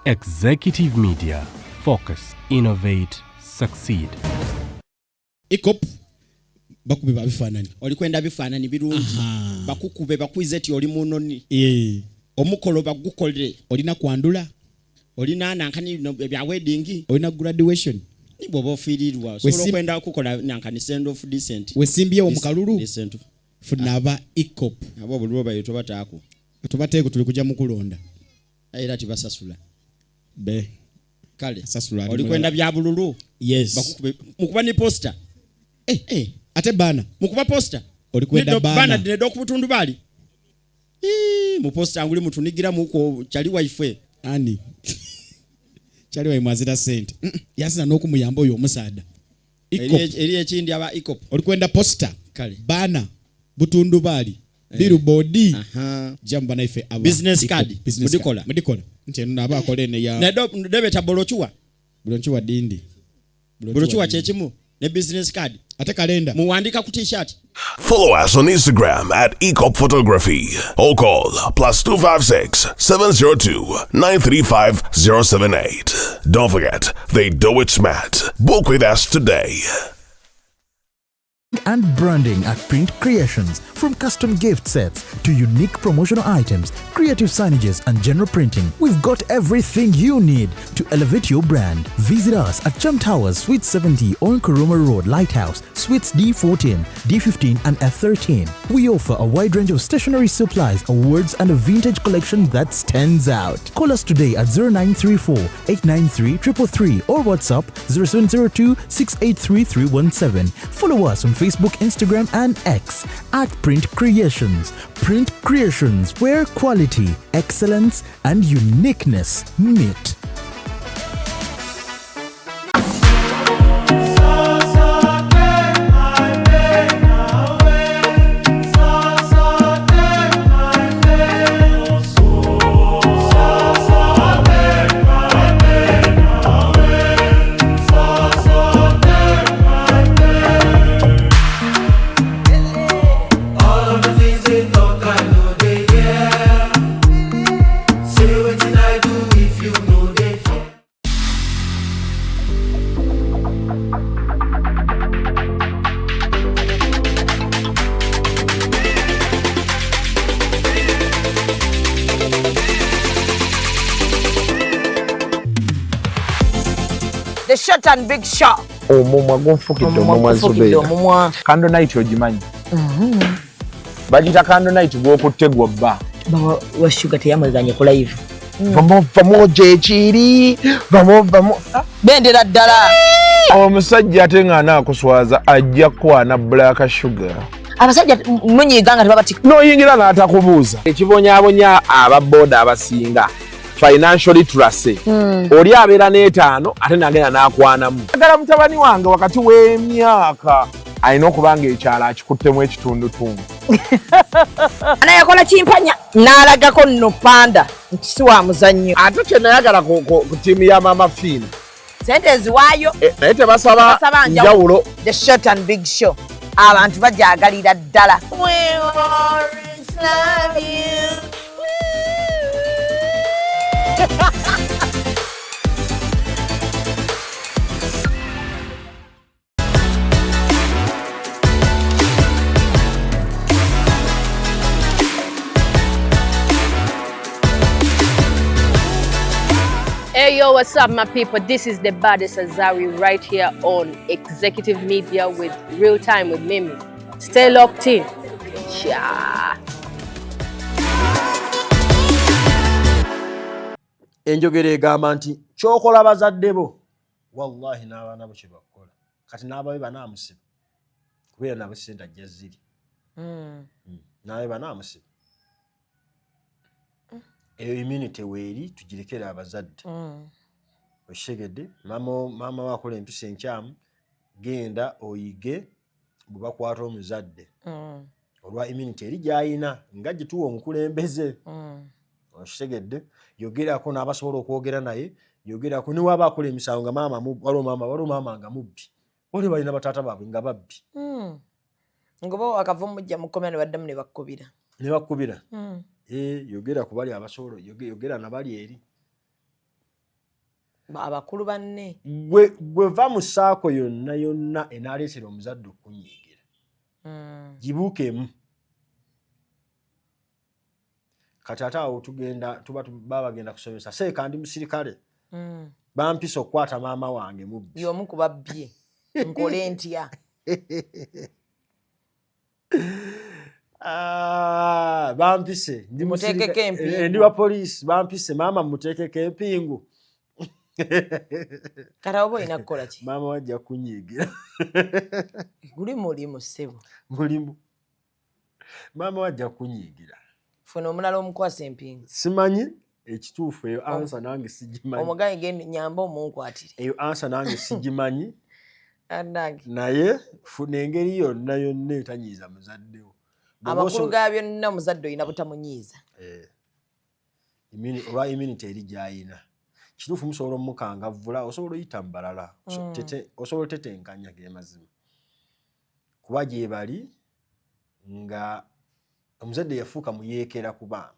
Executive Media. Focus, innovate, succeed. Ikop bakube babifanani. Olikwenda bifanani birungi. Bakukube bakwize ti oli munoni. Omukolo bagukolere. Olina kwandula. Olina nankani bya wedding. Olina graduation. Ni bobo firirwa. So kwenda kukola nankani send off decent. Wesimbye omukalulu. Decent. Funaba Ikop. Abo bulwo bayito batako. Tubateeko tuli kujja mukulonda. Era tibasasula. Be. Kale. Sasula. Olikwenda bya bululu. Yes. Bakukube mukuba ni poster. Ate bana. Mukuba poster. Olikwenda bana. Bana dinedo kubutundu bali. Mu poster anguli mutunigira muko chali wife. Ani. Chali wa imazira sente. Yasina n'okumuyamba oyo omusaada. Ikop. Eri ekindi aba Ikop. Olikwenda poster. Kale. Bana. Butundu bali. Billboard. Jamba na ife aba. Business card. Mudikola. Nti naba akolene ya. Nedo debeta bolochuwa. Bolochuwa dindi. Bolochuwa chechimu. Ne business card. Ate kalenda. Muwandika ku t-shirt. Follow us on Instagram at Ikop Photography or call +256 702 935 078. Don't forget, they do it smart. Book with us today. And branding at Print Creations. From custom gift sets to unique promotional items, creative signages and general printing, we've got everything you need to elevate your brand. Visit us at Chum Towers, Suite 70 on Kuruma Road, Lighthouse, Suites D14, D15 and F13. We offer a wide range of stationery supplies, awards and a vintage collection that stands out. Call us today at 0934 893 333 or WhatsApp 0702 683 317. Follow us on Facebook, Instagram and X at Print Creations. Print Creations, where quality, excellence and uniqueness meet. The short and big shot. Omumwa gonfukidde omumwa Zubeida. Candle night ogimanyi. Bagita candle night gwokutte gwobba. Bawa wa sugar teyamazanye ku live. Vamo jechiri. Vamo. Bendera ddala. Omusajja ate nga anakuswaza ajja kwana black sugar. Abasajja munyiganga tebabati. Noyingira n'atakubuuza. Ekibonyaabonya ababoda abasinga. Financial literacy. Oli abeera n'etaano ate nagenda n'akwanamu. Agala mutabani wange wakati w'emyaka alina okubanga ekyalo akikuttemu ekitundutundu. Anayakola kimpanya n'alagako nno panda nti si wa muzannyo. Ate kye nayagala ku ttiimu ya Mama Fiina. Sente eziwaayo. Naye tebasaba njawulo. The short and big show. Abantu bajaagalira ddala. We always love you. Hey yo, what's up my people? This is the baddest Azari right here on Executive Media with Real Time with Mimi. Stay locked in. Yeah. Enjogera egamba nti kyokola bazadde bo wallahi n'abaana bo kyebakola kati n'abawe banaamusiba kubeera nabo sente ajja ziri nawe banaamusiba eyo immunity weeri tugirekera abazadde okitegedde maama wakola empisa enkyamu genda oyige bwe bakwata omuzadde olwa immunity eri gy'ayina nga gituwa omukulembeze okitegedde yogerako n'abasobola okwogera naye yogerako niwaba akola emisango nga waliwo maama nga mubbi oli balina bataata baabwe nga babbi ngoba akava mujja mukomera ne baddamu ne bakkubira yogera ku bali abasobola yogera na bali eri abakulu banne gwe va mu ssaako yonna enaaleetera omuzadde okunyiigira gibuukemu kati ate awo baba bagenda kusomesa seeka ndi musirikale bampisa okukwata maama wange mubbi y'omu ku babbye nkole ntya bampise ndi wa poliisi bampise maama muteekeko empingu kati oba olina kukola ki maama wajja kunyiigira guli mulimu ssebo mulimu maama wajja kunyiigira funa omulala omukwasa empingu simanyi ekituufu eyo ansa nange sigimanyi omugaye genda nyamba omunkwatire eyo ansa nange sigimanyi anange naye funa engeri yonna etanyiiza muzaddewo amakulu ga byonna omuzadde olina butamunyiiza olwa immunity eri gy'ayina kituufu musobola omukangavvula osobola oyita mu balala osobola tetenkanya ge mazima kuba gye bali nga omuzadde yafuuka muyeekera ku baana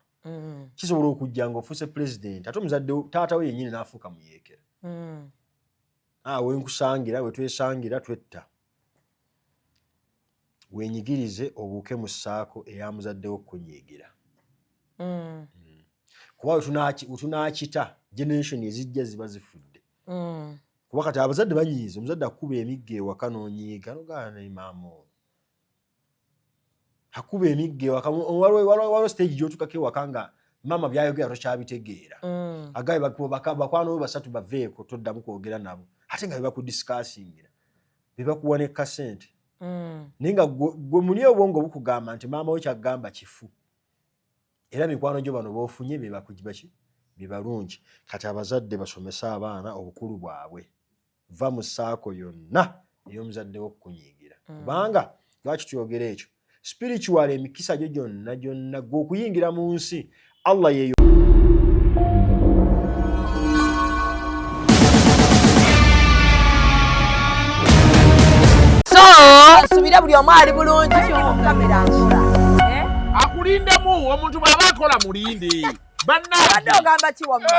kisobola okujja ng'ofuuse pulezidenti ate omuzadde taata we yennyini n'afuuka muyeekera wenkusangira wetwesangira twetta wenyigirize obuuke mu ssaako eyamuzaddewo kunyiigira kuba wetunaakita generation ezijja ziba zifudde kuba kati abazadde banyiiza omuzadde akuba emigga ewaka n'onyiiga nogaana ne maama ono akuba emigga ewaka waliwo stage gy'otukako ewaka nga maama byayogera tokyabitegeera agaye bakwano we basatu baveeko toddamu kwogera nabo ate nga bebakudisikasingira bebakuwa ne kasente naye nga gwe muli obwongo bukugamba nti maama we kyagamba kifu era mikwano gyo bano boofunye bebakugibaki bibalungi kati abazadde basomese abaana obukulu bwabwe va mu ssaako yonna ey'omuzadde w'okunyiigira kubanga lwaki tuyogera ekyo spiritual emikisa gyo gyonna gwe okuyingira mu nsi Allah yeyo subira buli omu ali bulungi kamera nkola akulindemu omuntu bw'aba akola mulinde abadde ogamba kiwamma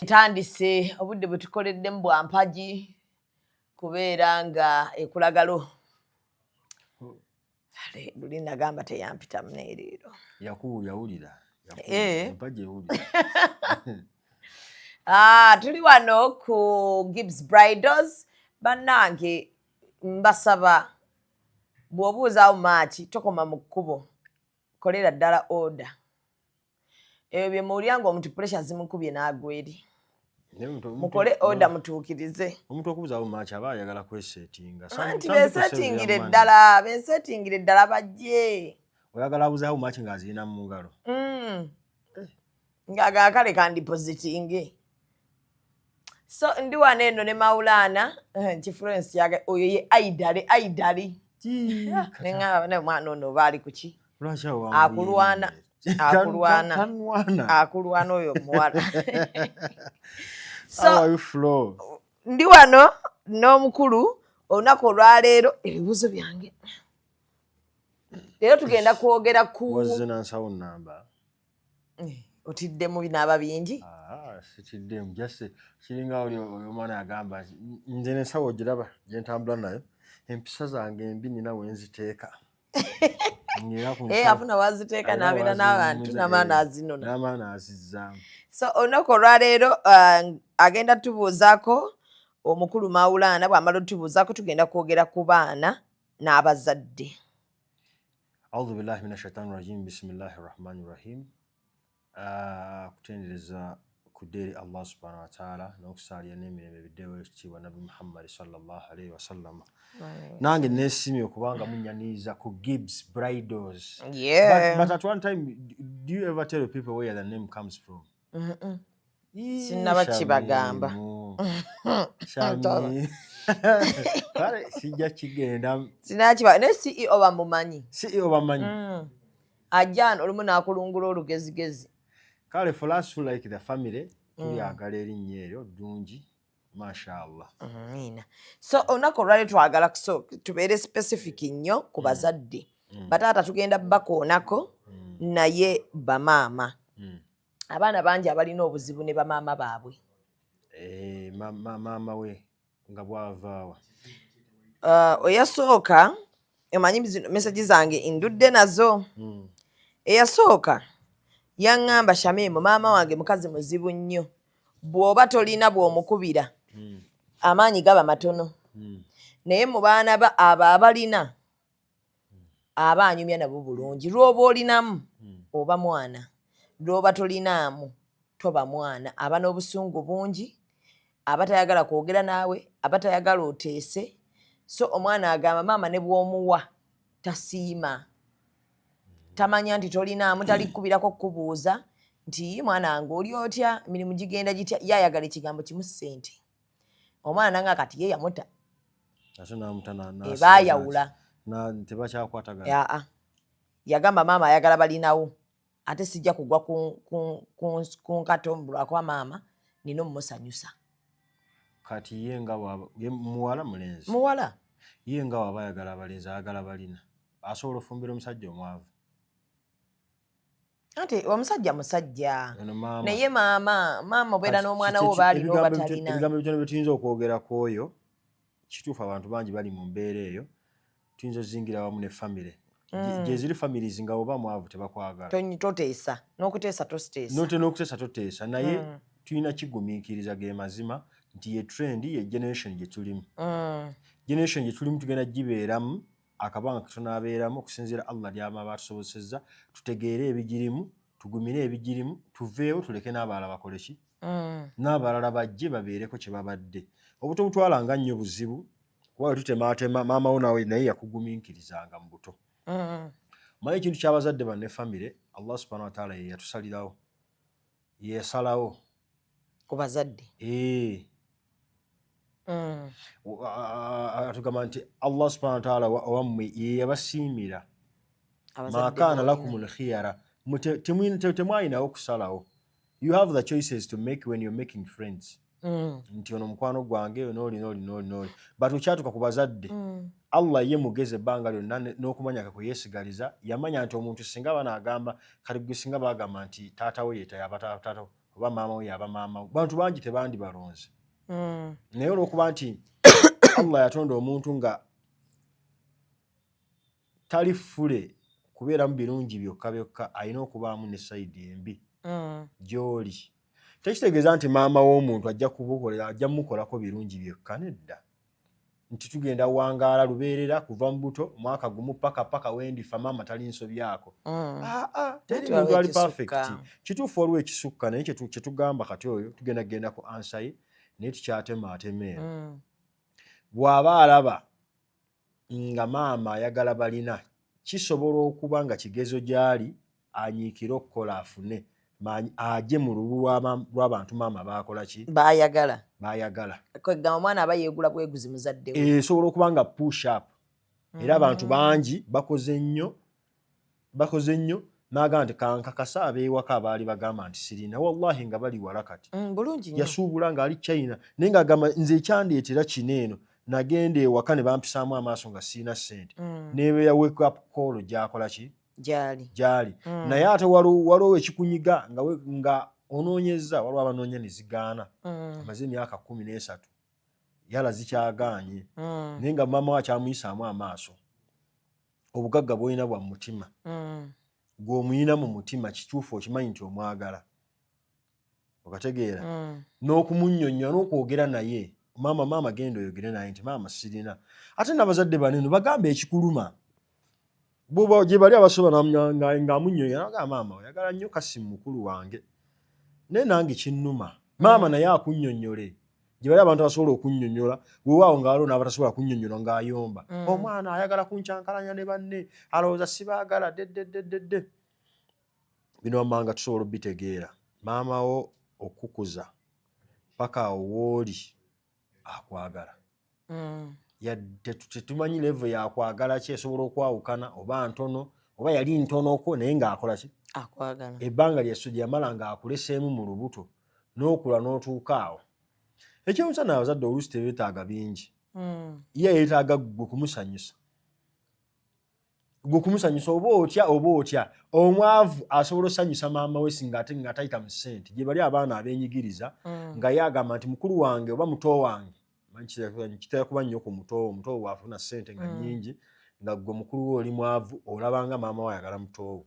ntandise obudde bwe tukoleddemu bwa mpagi kubeera nga ekulagalo luli nagamba teyampitamu neereero yawulira mpagi ewulira tuli wano ku Gibbs Bridals bannange mbasaba bw'obuuzaawo maaki tokoma mu kkubo kolera ddala order ebyo bye muwulira ng'omuntu pressure zimukubye n'agwa eri mukole order mutuukirize omuntu okubuuzaawo maaki aba ayagala kwesetinga anti bensetingire ddala bajje oyagala abuuzaawo maaki ng'azirina mu ngalo ng'agaakale kandipositinge so ndi wano eno ne Maulana kifluence yaga oyo ye aidali neŋŋamba ne mwana ono baali kuki akulwana oyo omuwala so ndi wano n'omukulu olunaku olwaleero ebibuuzo byange leero tugenda kwogera ku otiddemu binaaba bingi sikiddemu jase kiringa oli omwana yagamba nze nensawo ogiraba gyentambula nayo empisa zange embi nina wenziteeka afuna waziteeka nabeera n'abantu n'amaana azinona n'amaana azizzaamu so olunaku olwaleero agenda tubuuzaako omukulu Maulana bw'amala otubuuzaako tugenda kwogera ku baana n'abazadde. A'udhu billahi minash shaitani rajim bismillahir rahmanir rahim. Kutendereza kuderi Allah subhanahu wa ta'ala n'okusaalira n'emirembe biddewo ekitiibwa Nabi Muhammad sallallahu alayhi wa sallam. Nange neesimye okubanga munnyaniiza ku Gibbs Bridals. Yeah. But at one time, do you ever tell people where the name comes from? Sinnaba kibagamba. Shami. Kale sijja kigenda. Sinakiba ne CEO bamumanyi. CEO bamanyi. Ajjana olumu n'akulungula olugezigezi. Kale for us who like the family, tuyagala erinnya eryo ddungi. Mashallah. So olunaku olwali twagala tubeere specific nnyo ku bazadde. Bataata tugenda bakoonako naye bamaama. Abaana bangi abalina obuzibu ne bamaama baabwe. Maama we nga bwavaawa. Eyasooka emanyi zino message zange ndudde nazo. Eyasooka yaŋŋamba Shamimu, maama wange mukazi muzibu nnyo, bw'oba tolina bw'omukubira amaanyi gaba matono, naye mu baana abo abalina aba anyumya nabo bulungi. Lw'oba olinamu oba mwana, lw'oba tolinaamu toba mwana. Aba n'obusungu bungi, aba tayagala kwogera naawe, aba tayagala oteese. So omwana agamba maama ne bw'omuwa tasiima, tamanya nti tolinaamu, talikubirako kubuuza nti mwana wange oli otya, emirimu gigenda gitya, yayagala ekigambo kimu ssente. Omwana nanga kati ye yamuta baayawula tebakyakwatagana. Yagamba maama ayagala balinawo, ate sijja kugwa ku nkato lwakuba maama nina omusanyusa. Kati ye nga muwala mulenzi, muwala ye nga waba ayagala abalenzi ayagala balina, asobola ofumbira omusajja omwavu. Ate omusajja musajja, naye maama obeera n'omwana wo baalina oba talina. Ebigambo bitono bye tuyinza okwogera ku oyo, kituufu abantu bangi bali mu mbeera eyo, tuyinza ozingira wamu ne famire. Gye ziri families nga oba mwavu tebakwagala. Toteesa, n'okuteesa tositeesa. N'okuteesa toteesa, naye tulina kigumiikiriza ge mazima nti ye trend ye generation gye tulimu. Generation gye tulimu tugenda gibeeramu akabanga katono abeeramu okusinziira Allah ly'ama batusobozesezza, tutegeere ebigirimu, tugumire ebigirimu, tuveewo tuleke n'abalala bakole ki? N'abalala bajje babeereko kye babadde. Obuto butwalanga nnyo buzibu, kuba tutemaatema maama wo nawe naye yakugumiikirizanga mu buto. Manyi ekintu ky'abazadde banne famire, Allah subhanahu wa ta'ala ye yatusalirawo, yesalawo ku bazadde. Atugamba nti Allah subhanahu wa ta'ala wammwe ye yabasiimira, ma kaana lakumul khiyara, temwalinawo kusalawo. You have the choices to make when you're making friends. Nti ono mukwano gwange n'oli. But okyatuka ku bazadde, Allah ye mugeze ebbanga lyonna n'okumanya kwe yeesigaliza, yamanya nti omuntu singa banaagamba kati gwe singa bagamba nti taata we yeeta yaba taata oba maama we yaba maama we, bantu bangi tebandi balonze. Naye olw'okuba nti Allah yatonda omuntu nga tali fule kubeeramu birungi byokka, alina okubaamu ne sayidi embi gy'oli. Tekitegeeza nti maama w'omuntu ajja mukolako birungi byokka, nedda. Nti tugenda wangaala lubeerera kuva mu buto mwaka gumu paka wendifa maama tali nsobyako. Teri muntu ali perfect. Kituufu waliwo ekisukka, naye kye tugamba kati oyo tugenda ku ansa ye naye tukyatemaatema. Bw'aba alaba nga maama ayagala balina, kisobola okuba nga kigezo gy'ali anyiikire okukola afune, ajje mu lulu lw'abantu maama bakola ki? Baayagala. Kwegamba omwana aba yeegula bweguzi muzadde we. Esobola okuba nga push up. Era abantu bangi bakoze nnyo n'agamba nti kankakasa ab'ewaka abaali bagamba nti sirina, wallahi nga bali wala kati. Yasuubula ng'ali China, naye ng'agamba nze ekyandeetera kino eno, nagenda ewaka ne bampisaamu amaaso nga sirina ssente. Neebeera wake up call gy'akola ki? Gyali. Naye ate waliwo ekikunyiga nga onoonyezza, waliwo abanoonya ne zigaana. Amaze emyaka 13 yala zikyagaanye, naye nga maama we akyamuyisaamu amaaso. Obugagga bw'olina bwa mutima, gw'omuyina mu mutima, kituufu okimanyi nti omwagala. Okategeera? N'okumunnyonnyola n'okwogera naye, maama genda oyogere naye nti maama sirina. Ate n'abazadde banene bagambe ekikuluma. Gye bali abasoba ng'amunnyonnyola n'agamba maama oyagala nnyo Kasimu mukulu wange, naye nange kinnuma. Maama naye akunnyonnyole. Gye bali abantu abasobola okunnyonnyola, weewaawo ng'aliwo n'abatasobola kunnyonnyola ng'ayomba. Omwana ayagala kunkyankalanya ne banne, alowooza sibaagala ddedde. Bino wammanga tusobola obitegeera. Maama wo okukuza paka awo w'oli akwagala. Tetumanyi level yakwagala ki, esobola okwawukana oba ntono oba yali ntonoko naye ng'akola ki? Akwagala. Ebbanga ly'esso lye yamala ng'akuleseemu mu lubuto n'okula n'otuuka awo. Ekyomusana abazadde oluusi tebeetaaga bingi. Ye yeetaaga ggwe kumusanyusa. Gukumusanyusa oba otya omwavu asobola osanyusa maama we singa ate nga tayita mu ssente gye bali abaana abeenyigiriza nga yagamba nti mukulu wange oba muto wange kitera kuba nnyo ku muto waafuna ssente nga nnyingi nga gwe mukulu we oli mwavu olabanga maama we ayagala muto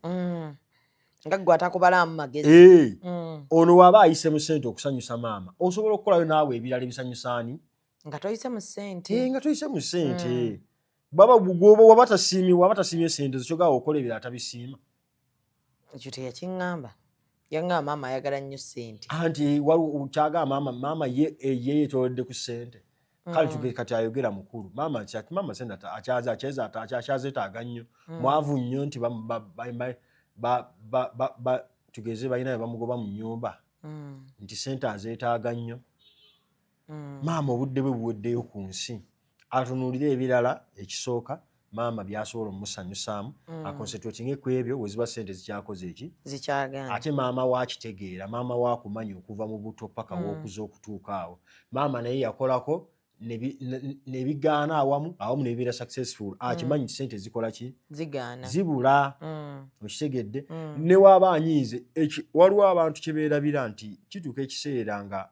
nga gwe atakubalamu magezi ono waba ayise mu ssente okusanyusa maama osobola okukolayo naawe ebirala ebisanyusaani nga toyise mu ssente nga toyise mu ssente baba bugoba waba tasiimye ssente zikyogawa okola ebirala tabisiima ekyo teyakiŋŋamba yaŋŋamba maama ayagala nnyo ssente anti kyagamba maama ye yeetolodde ku ssente kale kati ayogera mukulu maama sente akyazeetaaga nnyo mwavu nnyo nti tugeze balina bamugoba mu nnyumba nti ssente azeetaaga nnyo maama obudde bwe buweddeyo ku nsi atunuulira ebirala ekisooka maama byasobola omusanyusaamu akonsentratinge ku ebyo we ziba ssente zikyakoze eki ate maama wakitegeera maama waakumanya okuva mu buto paka w'okuza okutuuka awo maama naye yakolako nebigaana awamu nebibeera successful akimanyi ssente zikola ki zibula okitegedde ne waaba anyiize waliwo abantu kyebeerabira nti kituuka ekiseera nga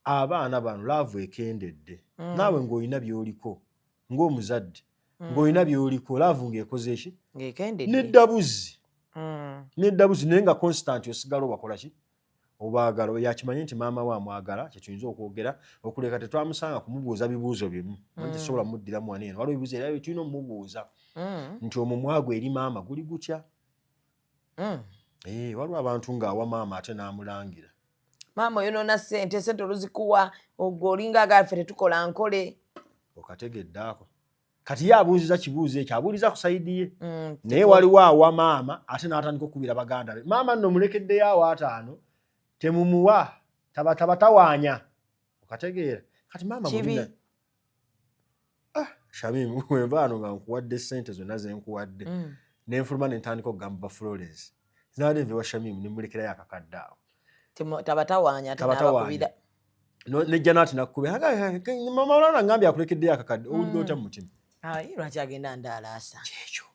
abaana bano laavu ekendedde naawe ng'olina by'oliko ng'omuzadde ng'olina by'oliko laavu ng'ekoze eki n'eddabuzi naye nga constant osigala obakola ki obaagala yakimanye nti maama we amwagala kyetuyinza okwogera okuleka tetwamusanga kumubuuza bibuuzo bimu tesobola muddiramu wano eno waliwo ebibuuzo era byetulina omumubuuza nti omumwa gwe eri maama guli gutya waliwo abantu ng'awa maama ate n'amulangira maama oyonoona ssente oluzikuwa ogwo olinga agaffe tetukola nkole okategedde ako kati ye abuuziza kibuuzo ekyo abuuliza ku sayidi ye naye waliwo awa maama ate n'atandika okubira baganda be maama nno mulekeddeyo awo ataano temumuwa tabatawaanya okategeera kati maama mulina Shamimu wenvaano nga nkuwadde ssente zonna ze nkuwadde nenfuluma ne ntandika okugamba ba Florence zinawadde nve wa Shamimu ne mulekerayo akakadde awo tabatawaanya tenabakubira nejja naati nakkube mama olana ngambye akulekeddeyo akakadde owulira otya mu mutima lwaki agenda ndaalaasa kyekyo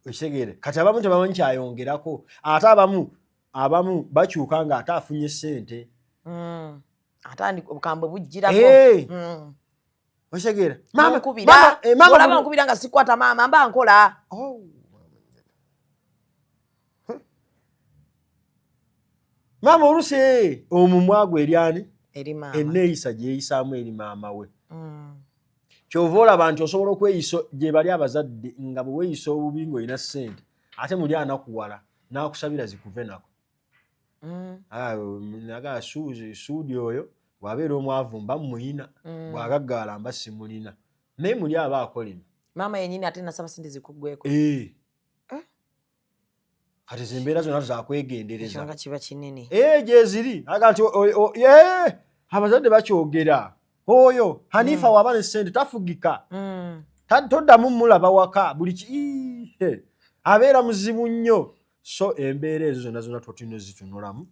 ekitegeere kati abamu tebamanyi kyayongerako ate abamu bakyuka nga ate afunye ssente ate obukambwe bujjirako okitegeera olaba nkubira nga sikwata maama mba nkola maama oluusi omumwa gwe eri ani enneeyisa gyeyisaamu eri maama we kyova olaba nti osobola okweyisa gye bali abazadde nga bwe weeyisa obubi ng'olina ssente ate muli anakuwala n'akusabira zikuve nako naga suudi oyo bw'abeera omwavu mba muyina bw'agaggaala mba simulina naye muli aba akolema maama yennyini ate nasaba ssente zikuggweko kati zimbeera zonna zakwegendereza nga kiba kinene gyeziri aga nti abazadde bakyogera oyo Hanifa waba ne ssente tafugika toddamu mulaba waka buli abeera muzibu nnyo so embeera ezo zonna twatulina zitunulamu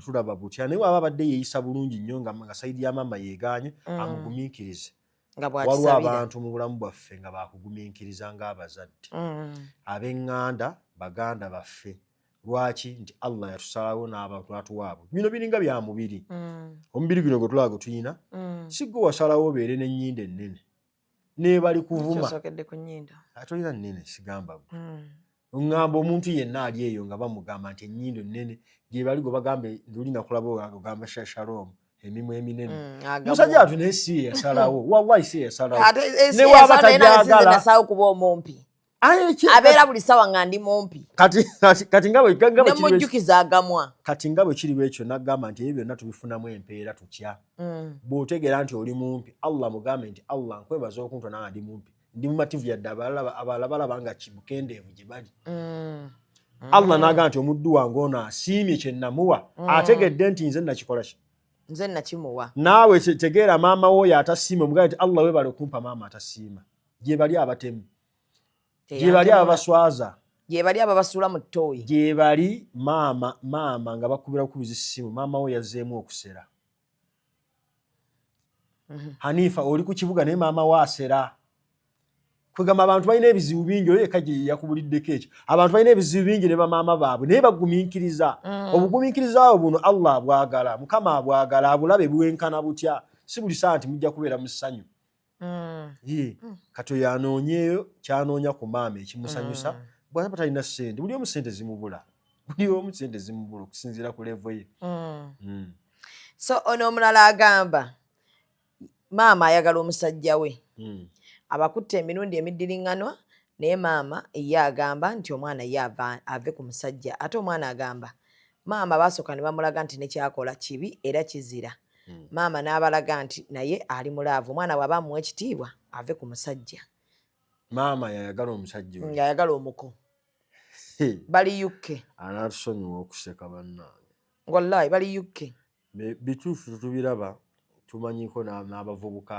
tulaba butya naye waba abadde yeeyisa bulungi nnyo nga sayidi ya maama yeegaanye amugumiikirize waliwo abantu mu bulamu bwaffe nga bakugumiikiriza ng'abazadde ab'eŋŋanda baganda baffe lwaki nti Allah yatusalawo n'abantu n'atuwaabo bino biringa bya mubiri omubiri guno gwe tulaba gwe tuyina si gwe wasalawo obeere n'ennyindo ennene n'ebali kuvuma atolina nnene sigamba gwe oŋŋamba omuntu yenna ali eyo nga bamugamba nti ennyindo nnene gye bali gwe bagambe luli nakulaba ogamba shalom emimwa eminene musajja atu naye si yasalawo wallahi si yasalawo ne waba tajagala kuba omumpi abeera buli sawa nga ndi mumpi kati nemujjukiza agamwa kati nga bwe kiriwo ekyo nagamba nti ebyo byonna tubifunamu empeera tutya bw'otegeera nti oli mumpi Allah mugambe nti Allah nkwebaza okuntwa nanga ndi mumpi ndi mumativu yadde abalala balaba nga kibukendeevu gye bali Allah n'agamba nti omuddu wange ono asiimye kye namuwa ategedde nti nze nakikola ki nze nakimuwa naawe tegeera maama wo oyo atasiima omugambe nti Allah webale okumpa maama atasiima gye bali abatemu gye bali ababaswaza gye bali ababasuula mu ttooyi gye bali maama nga bakubira kubiza essimu maama we yazzeemu okusera Hanifa oli ku kibuga naye maama we asera kwegamba abantu balina ebizibu bingi oyo yekka gye yakubuliddeko ekyo abantu balina ebizibu bingi ne bamaama baabwe naye bagumiikiriza obugumiikiriza abo buno Allah abwagala Mukama abwagala abulabe buwenkana butya si buli saa nti mujja kubeera mu ssanyu kati oyo anoonyeeyo kyanoonya ku maama ekimusanyusa bw'aba talina ssente buli omu ssente zimubula okusinziira ku levo ye so ono omulala agamba maama ayagala omusajja we abakutte emirundi emiddiringanwa naye maama ye agamba nti omwana ye ave ku musajja ate omwana agamba maama basooka ne bamulaga nti nekyakola kibi era kizira maama n'abalaga nti naye ali mulaavu omwana bw'aba amuwa ekitiibwa ave ku musajja maama yayagala omusajja we yayagala omuko bali UK anatusonyiwa okuseka bannange wallahi bali UK bituufu tubiraba tumanyiko n'abavubuka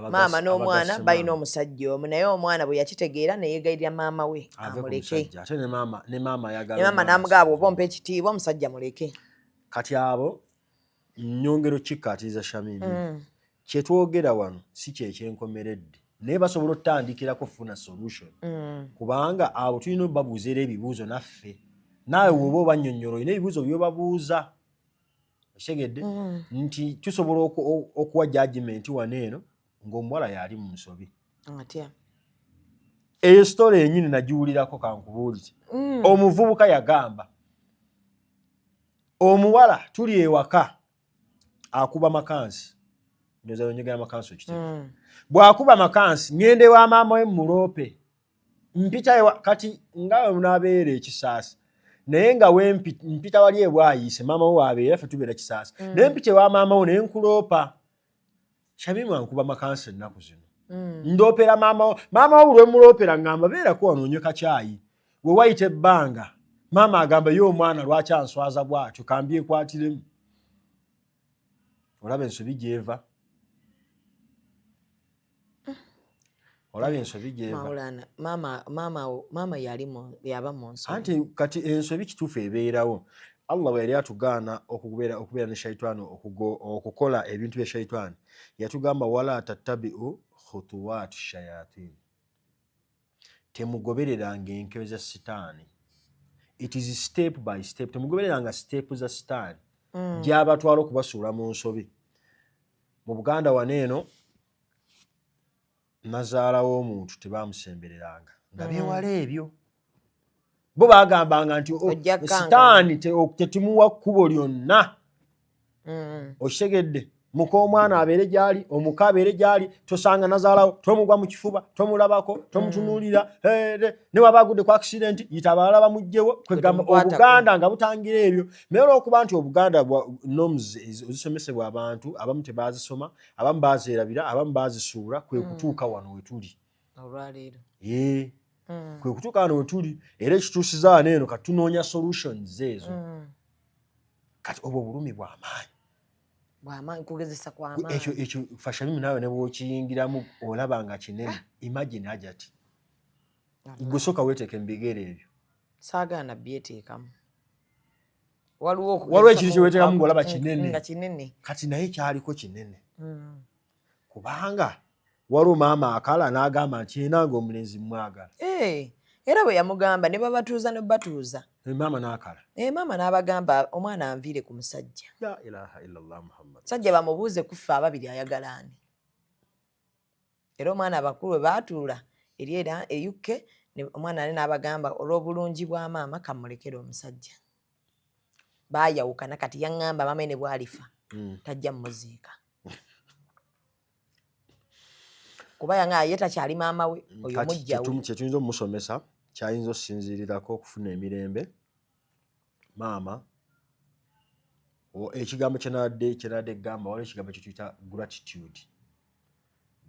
maama n'omwana balina omusajja omu naye omwana bwe yakitegeera neyeegayirira maama we amuleke ate ne maama maama n'amugamba bw'oba ompa ekitiibwa omusajja muleke kati abo nnyongero kikkaatiriza Shamimi kyetwogera wano si kyekyenkomeredde naye basobola otutandikirako kufuna solution kubanga abo tulina babuuza era ebibuuzo naffe naawe woba obannyonnyola olina ebibuuzo byobabuuza otegedde nti tusobola okuwa judgment wano eno ng'omuwala yali mu nsobi eyo story yennyini nagiwulirako kankubuulire omuvubuka yagamba omuwala tuli ewaka akuba makansi ndoza yonyegera makansi ekitiko bw'akuba makansi ngende wa maama we muloope mpita kati ngawe munaabeera ekisaasi naye nga we mpita wali ebwayiise maama we wabeera ffe tubeera kisaasi naye mpita wa maama we naye nkuloopa Shamimi ankuba makansi ennaku zino ndoopera maama we buli lwemuloopera ngamba beerako wanoonywe kacyayi bwe wayita ebbanga maama agamba ye omwana lwaki answaza bw'atyo kambyekwatiremu olaba ensobi gy'eva maama yaba mu nsobi anti kati ensobi kituufu ebeerawo Allah bwe yali atugaana okubeera ne shaitaani okukola ebintu bya shaitaani yatugamba wala tattabi'u khutuwaati shayatin temugobereranga enkebe za sitaani it is step by step temugobereranga step za sitaani gy'abatwala okubasuula mu nsobi mu Buganda wano eno nazaala w'omuntu tebaamusembereranga nga beewala ebyo bo bagambanga nti sitaani tetumuwa kkubo lyonna okitegedde muka omwana abeere gyali omuka abeere gyali tosanga nazaalawo tomugwa mu kifuba tomulabako tomutunuulira ne waba agudde ku accident yita abalala bamugjewo kwegamba Obuganda nga butangira ebyo naye olw'okuba nti Obuganda norms ezisomesebwa abantu abamu tebazisoma abamu bazeerabira abamu bazisuula kwe kutuuka wano we tuli olwaleero kwe kutuuka wano we tuli era ekituusiza wano eno kati tunoonya solutions ezo kati obwo obulumi bw'amaanyi kugezesa kw'amaanyi ekyo Shamimi naawe ne bw'okiyingiramu olaba nga kinene imagine ajati gwe sooka weeteeke mu bigere ebyo saagaana byeteekamu waliwo ekintu kyeweeteekamu ng'olaba kinene kati naye kyaliko kinene kubanga waliwo maama akala n'agamba nti yenanga omulenzi mwagala era bwe yamugamba ne babatuuza ne batuuza maama n'akala maama n'abagamba omwana anviire ku musajja la ilaha illallah Muhammad sajja bamubuuze ku ffe ababiri ayagala ani era omwana abakulu bwe baatuula eri era e UK omwana ali n'abagamba olw'obulungi bwa maama kamulekere omusajja baayawukana kati yaŋŋamba maama ne bw'alifa tajja mmuziika kuba yaŋŋamba ye takyali maama we oyo mujjawe kyetuyinza omusomesa kyayinza okusinziirirako okufuna emirembe maama ekigambo kyenadde gamba waliwo ekigambo kyetuyita gratitude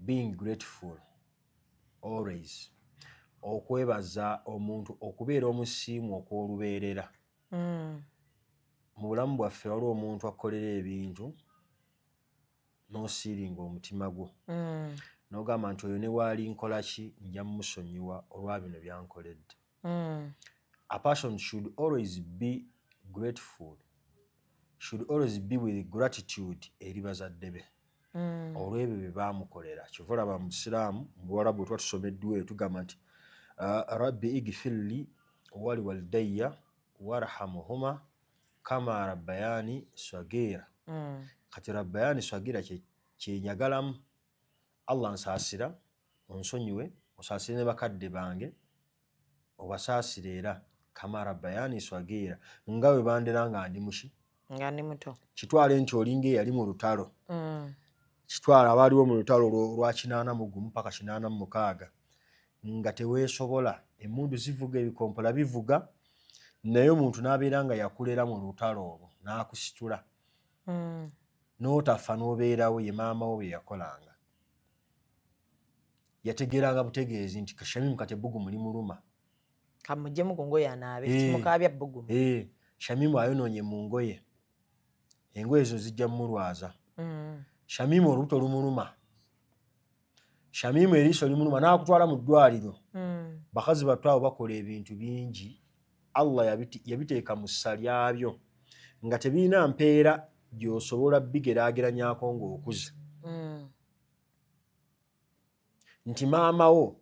being grateful always okwebaza omuntu okubeera omusiimu okw'olubeerera mu bulamu bwaffe waliwo omuntu akolera ebintu n'osiiringa omutima gwo n'ogamba nti oyo ne waali nkolaki nja mumusonyiwa olwa bino byankoledde a person should always be grateful should always be with gratitude eri bazadde be olw'ebyo bye baamukolera. Kyova olaba mu Busiraamu mu Buwarabu twatusomeddwa tugamba nti rabbi igfirli wali walidayya warhamuhuma kama rabbayani swagira. Kati rabbayani swagira kyenyagalamu. Allah nsaasira onsonyiwe osaasire ne bakadde bange obasaasire era kama rabbayani swagira nga bwe bandera nga ndi muki nga ndi muto. Kitwale nti olinga eyali mu lutalo. Kitwala abaaliwo mu lutalo lwa 81 mpaka 86 nga teweesobola, emmundu zivuga, ebikompola bivuga, naye omuntu n'abeera nga yakulera mu lutalo olwo n'akusitula n'otafa n'obeerawo, ye maama wo bye yakolanga. Yategeeranga butegeezi nti Shamimu kati ebbugumu limuluma, kamuggyemu ku ngoye anaabe, kimukaabya bbugumu. Shamimu ayonoonye mu ngoye, engoye ezo zijja mumulwaza. Shamimu olubuto lumuluma, Shamimu eriiso limuluma, n'akutwala mu ddwaliro. Bakazi bato abo bakola ebintu bingi, Allah yabiteeka mu ssa lyabyo nga tebirina mpeera gy'osobola bigeraageranyako ng'okuze. Nti maama wo,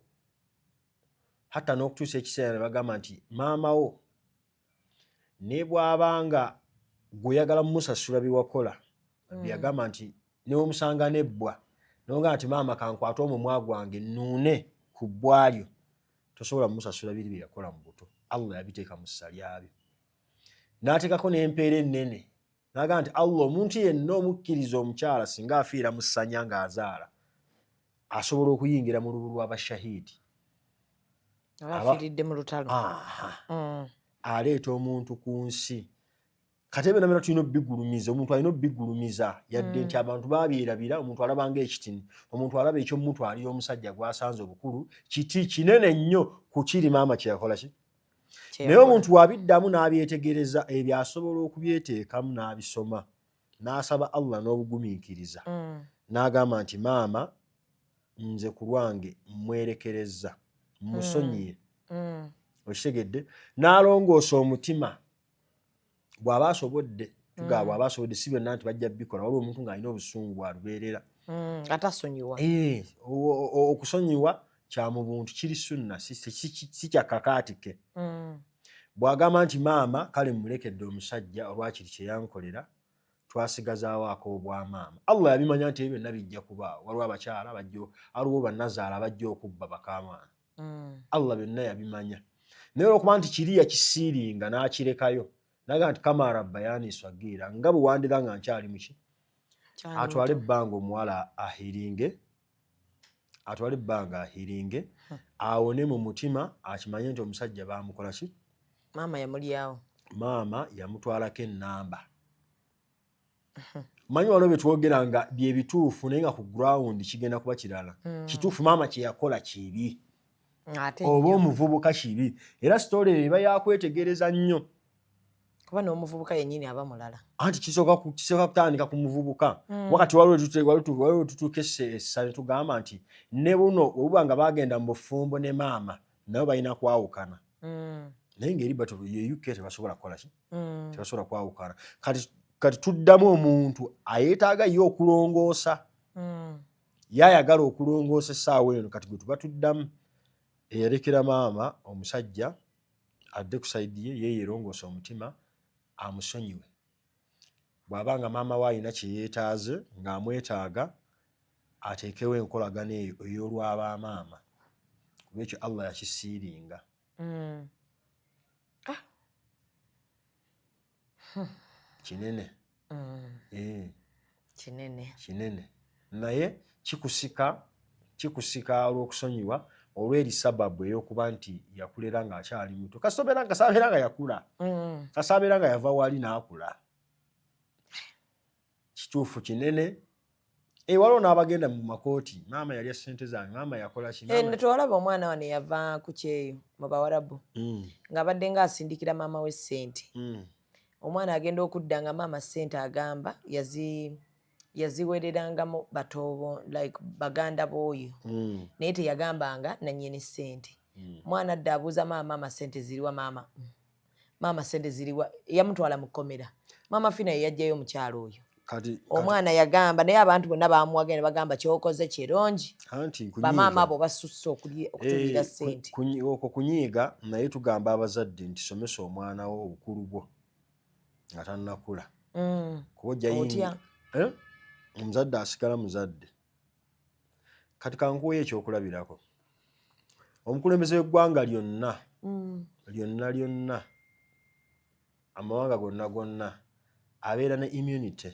hatta n'okutuusa ekiseera ne bagamba nti maama wo ne bw'abanga gw'oyagala mumusasula bye wakola, byagamba nti ne omusanga n'ebbwa n'ogamba nti maama kankwate omumwa gwange nnuune ku bbwa lyo, tosobola mumusasula biri bye yakola mu buto. Allah yabiteeka mu ssa lyabyo. N'ateekako n'empeera ennene n'agamba nti Allah, omuntu yenna omukkiriza omukyala singa afiira mu ssanya ng'azaala asobola okuyingira mu lubu lw'abashahidi. Abafiiridde mu lutalo. Aleeta omuntu ku nsi. Kati ebyo nabyo tulina obbigulumiza, omuntu alina obbigulumiza, yadde nti abantu babyerabira, omuntu alabanga ekitini, omuntu alaba ekyomutwalira omusajja gwasanze obukulu, kiti kinene nnyo ku kiri maama kye yakola ki. Naye omuntu wabiddamu n'abyetegereza, ebyo asobola okubyeteekamu n'abisoma, n'asaba Allah n'obugumiikiriza, n'agamba nti maama nze ku lwange mwerekereza, musonyiye. Okitegedde? N'alongoosa omutima. Bw'aba asobodde, tugaba bw'aba asobodde, si byonna nti bajja bikola, waliwo omuntu ng'alina obusungu bwalubeerera. Atasonyiwa. Okusonyiwa kya mu buntu, kiri sunna, si kya kakaatike. Bw'agamba nti maama kale mmulekedde omusajja olwakiri kye yankolera, twasigazaawo ak'obwa maama. Allah yabimanya nti ebyo byonna bijja kubaawo. Waliwo abakyala waliwo bannazaala bajja okubba bakaamaana. Allah byonna yabimanya. Naye olwokuba nti kiri yakisiiringa n'akirekayo, n'agamba nti kama rabbayani swagira, nga bwe wandera nga nkyali muki. Atwale ebbanga omuwala ahiringe, awone mu mutima, akimanye nti omusajja baamukola ki. Maama yamulyawo. Maama yamutwalako ennamba. Manyi waliwo bye twogera nga bye bituufu naye nga ku ground kigenda kuba kirala. Kituufu maama kye yakola kibi, oba omuvubuka kibi, era sitooli eyo eba yakwetegereza nnyo. Kuba n'omuvubuka yennyini aba mulala. Anti kisooka kutandika ku muvubuka. Wakati waliwo tutuuka essa ne tugamba nti ne buno obuba nga bagenda mu bufumbo ne maama nabo balina kwawukana. Naye ng'eri bato ye UK tebasobola kukola ki? Tebasobola kwawukana. Kati tuddamu omuntu ayeetaaga ye okulongoosa. Yayagala okulongoosa essaawa eno, kati gwe tuba tuddamu. Eyalekera maama omusajja adde ku sayidi ye yerongoosa omutima, amusonyiwe. Bw'abanga maama we alina kye yeetaaze ng'amwetaaga, ateekewo enkolagana eyo ey'olw'abamaama. Kuba ekyo Allah yakisiiringa. Kinene. Kinene. Naye kikusika olw'okusonyiwa olw'eri sababu ey'okuba nti yakulera ng'akyali muto. Kasaabeera nga yakula. Kasaabeera nga yava wali n'akula. Kituufu kinene. Waliwo n'abagenda mu makooti, maama yalya ssente zange, maama yakola ki. Twalaba omwana wano yava ku kyeyo mu Bawarabu ng'abadde ng'asindikira maama we ssente. Omwana agenda okudda nga maama ssente agamba yaziwererangamu batoobo, like baganda b'oyo, naye teyagambanga nannyini ssente. Mwana adda abuuza maama ssente ziriwa maama? Maama ssente ziriwa? Yamutwala mu kkomera. Maama Fina ye yajjayo omukyalo oyo. omwana yagamba naye abantu bonna bamuwaga ne bagamba kyokoze kirungi bamaama abo basusse okutuliira ssente okwo kunyiiga naye tugamba abazadde nti somesa omwana wo obukulu bwo nga tannakula kuba ojja omuzadde asigala muzadde. Kati kankuweyo ekyokulabirako omukulembeze w'eggwanga lyonna amawanga gonna abeera ne immunity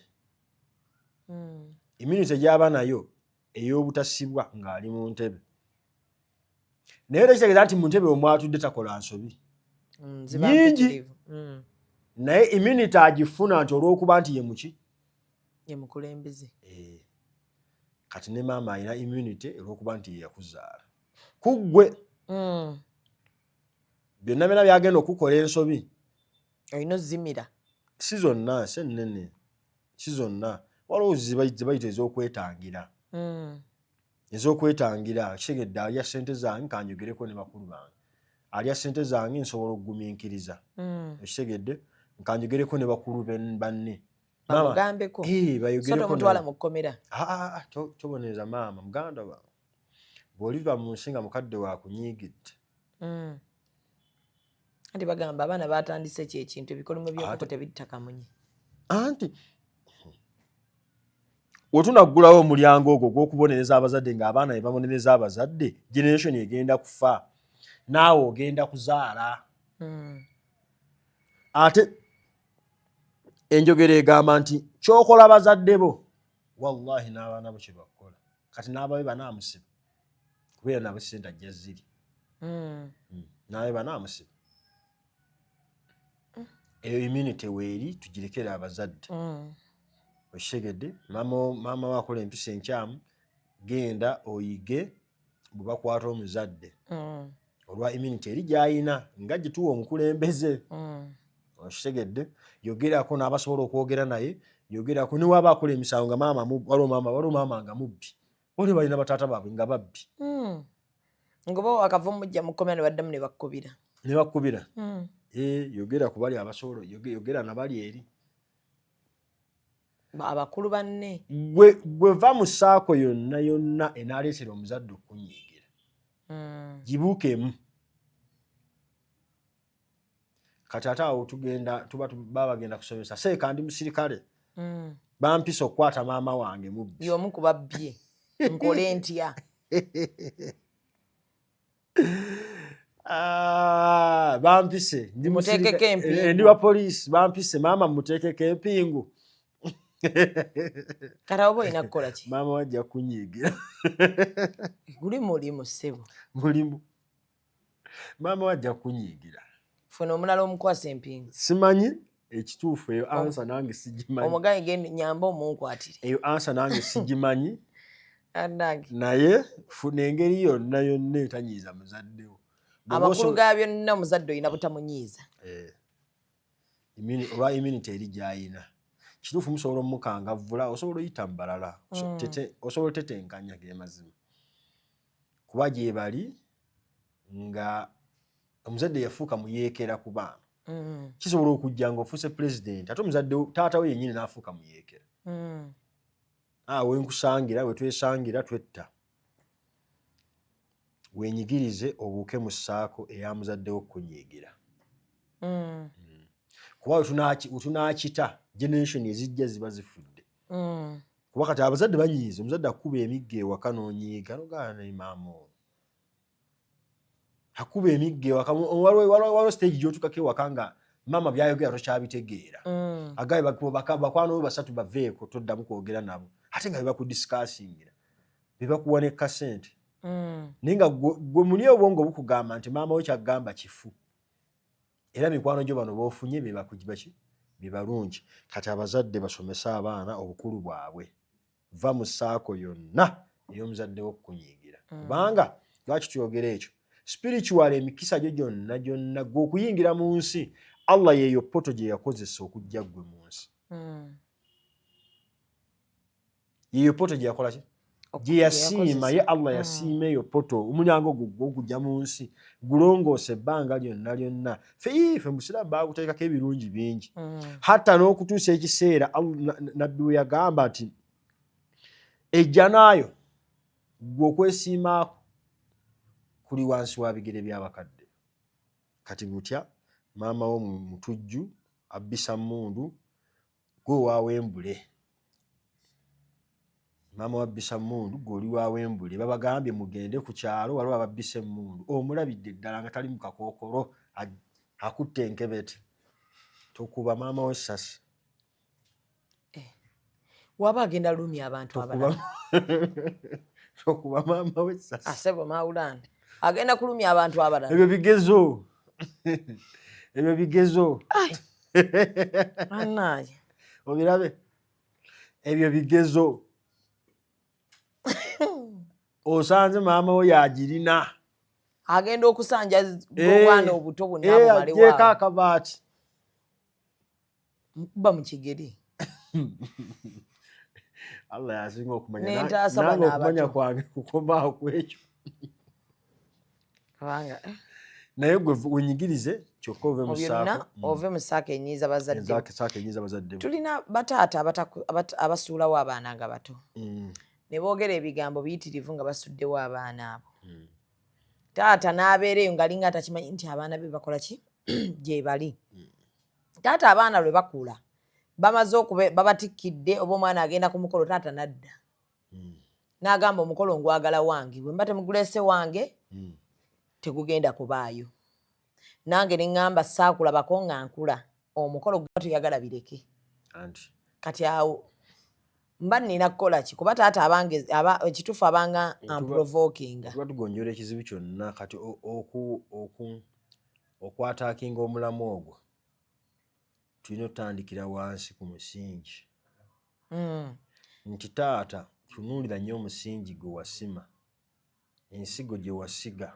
gy'aba nayo ey'obutasibwa ng'ali mu ntebe naye tekitegeeza nti mu ntebe omwatudde takola nsobi nyingi naye immunity agifuna nti olw'okuba nti ye muki ye mukulembeze. Kati ne maama alina immunity olw'okuba nti ye yakuzaala kuggwe byonna byonna byagenda okukola ensobi olina ozimira si zonna sennene si zonna waliwo zibayita ez'okwetangira kitegedde alya ssente zange kanjogereko ne bakulu bange alya ssente zange nsobola okugumiikiriza ekitegedde nkanjogereko ne bakulu banne bamugambeko so tomutwala mu kkomera tobonereza maama muganda wange bw'oliva mu nsi nga mukadde wakunyiigidde anti bagamba abaana batandise kyekintu ebikolimu by'okuko tebitta kamunye anti wetunaggulawo omulyango ogwo gw'okubonereza abazadde ng'abaana be babonereza abazadde generation egenda kufa naawe ogenda kuzaala ate enjogera egamba nti kyokola abazadde bo wallahi n'abaana bo kyebakola kati n'ababe banaamusiba kubeera nabo sente ajja ziri nawe banaamusiba eyo immunity weeri tugirekere abazadde okitegedde maama wakola empisa enkyamu genda oyige bwe bakwata omuzadde olwa immunity eri gy'ayina nga gye tuwa omukulembeze okitegedde yogerako n'abasobola okwogera naye yogerako niwaba akola emisango nga waliwo maama nga mubbi oli balina bataata baabwe nga babbi ngoba akava omujja mu kkomera ne baddamu ne bakkubira yogera ku bali abasobola yogera nabali eri abakulu banne gwe va mu ssaako yonna enaaleetera omuzadde okunyiigira gibuukemu kati ate awo baba bagenda kusomesa seeka ndi musirikale bampisa okukwata maama wange mubbi y'omu ku babbye nkole ntya bampise ndi wa poliisi bampise maama muteekeko empingu kati oba olina kukola ki maama wajja kunyiigira guli mulimu ssebo mulimu maama wajja kunyiigira funa omulala omukwasa empingu simanyi ekituufu eyo ansa nange sigimanyi omugaye genda nyamba omunkwatire eyo ansa nange sigimanyi naye funa engeri yonna etanyiiza muzaddewo amakulu ga byonna omuzadde olina butamunyiiza olwa immunity eri gy'ayina kituufu musobola omukangavvula osobola oyita mu balala osobola otetenkanya ge mazima kuba gye bali nga omuzadde yafuuka muyeekera ku baana kisobola okujja ng'ofuuse pulezidenti ate omuzadde taata we yennyini n'afuuka muyeekera wenkusangira wetwesangira twetta wenyigirize obuuke mu ssaako eyamuzaddewo okunyiigira kuba wetunaakita generation ezijja ziba zifudde kuba kati abazadde banyiiza omuzadde akuba emigga ewaka n'onyiiga nogaana ne maama ono akuba emigga ewaka waliwo stage gy'otukako ewaka nga maama byayogera tokyabitegeera agaye bakwano be basatu baveeko toddamu kwogera nabo ate nga bebakudisikasingira bebakuwa ne kasente naye nga gwe muli obwongo bukugamba nti maama we kyagamba kifu era mikwano gyo bano boofunye bebalungi kati abazadde basomese abaana obukulu bwabwe va mu ssaako yonna ey'omuzadde w'okunyiigira kubanga lwaki tuyogera ekyo spiritual emikisa gyo gyonna gwe okuyingira mu nsi Allah yeeyo poto gye yakozesa okujja gwe mu nsi yeeyo poto gye yakola ki gye yasiima ye Allah yasiima eyo poto omulyango gugya mu nsi gulongoose ebbanga lyonna ffe musiraamu baaguteekako ebirungi bingi hatta n'okutuusa ekiseera nabbi we yagamba nti ejja naayo gwe okwesiimaako kuli wansi wa bigere by'abakadde kati gutya maama wo mutujju abbisa mmundu gwe waawembule maama wabbisa mmundu gwe oli waawembule babagambye mugende ku kyalo waliwo ababbisa emmundu omulabidde ddala nga tali mu kakookolo akutte enkebete tokuba maama we essasi waba agenda lumya abantu abalala tokuba maama we essasi asebo Mawulana agenda kulumya abantu abalala ebyo bigezo ebyo bigezo annaye obirabe ebyo bigezo osanze maama we yagirina agenda okusanja obwana obuto bonna bumalewo ajjeeko akabaati mukuba mu kigere Allah yasinga okumanya Nentaasa nange bano okumanya abato. kwange kukomaawo kwekyo kubanga naye gwe wenyigirize kyokka ove mu mu byonna ssaako ove mu ssaako enyiiza bazadde saako enyiza bazaddemu tulina bataata abasuulawo abaana nga bato ne boogera ebigambo biyitirivu nga basuddewo abaana abo taata n'abeera eyo ng'alinga atakimanyi nti abaana be bakola ki gye bali taata abaana lwe bakula bamaze babatikkidde oba omwana agenda ku mukolo taata nadda n'agamba omukolo ngwagala wange bwe mba temugulese wange tegugenda kubaayo nange ne ŋŋamba saakulabako nga nkula omukolo gwa tuyagala bireke kati awo mba nina kukola ki kuba taata abange ekituufu abanga amprovokinga tuba tugonjola ekizibu kyonna kati okwataakinga omulamu ogwo tulina otandikira wansi ku musingi nti taata tunuulira nnyo omusingi gwe wasima ensigo gye wasiga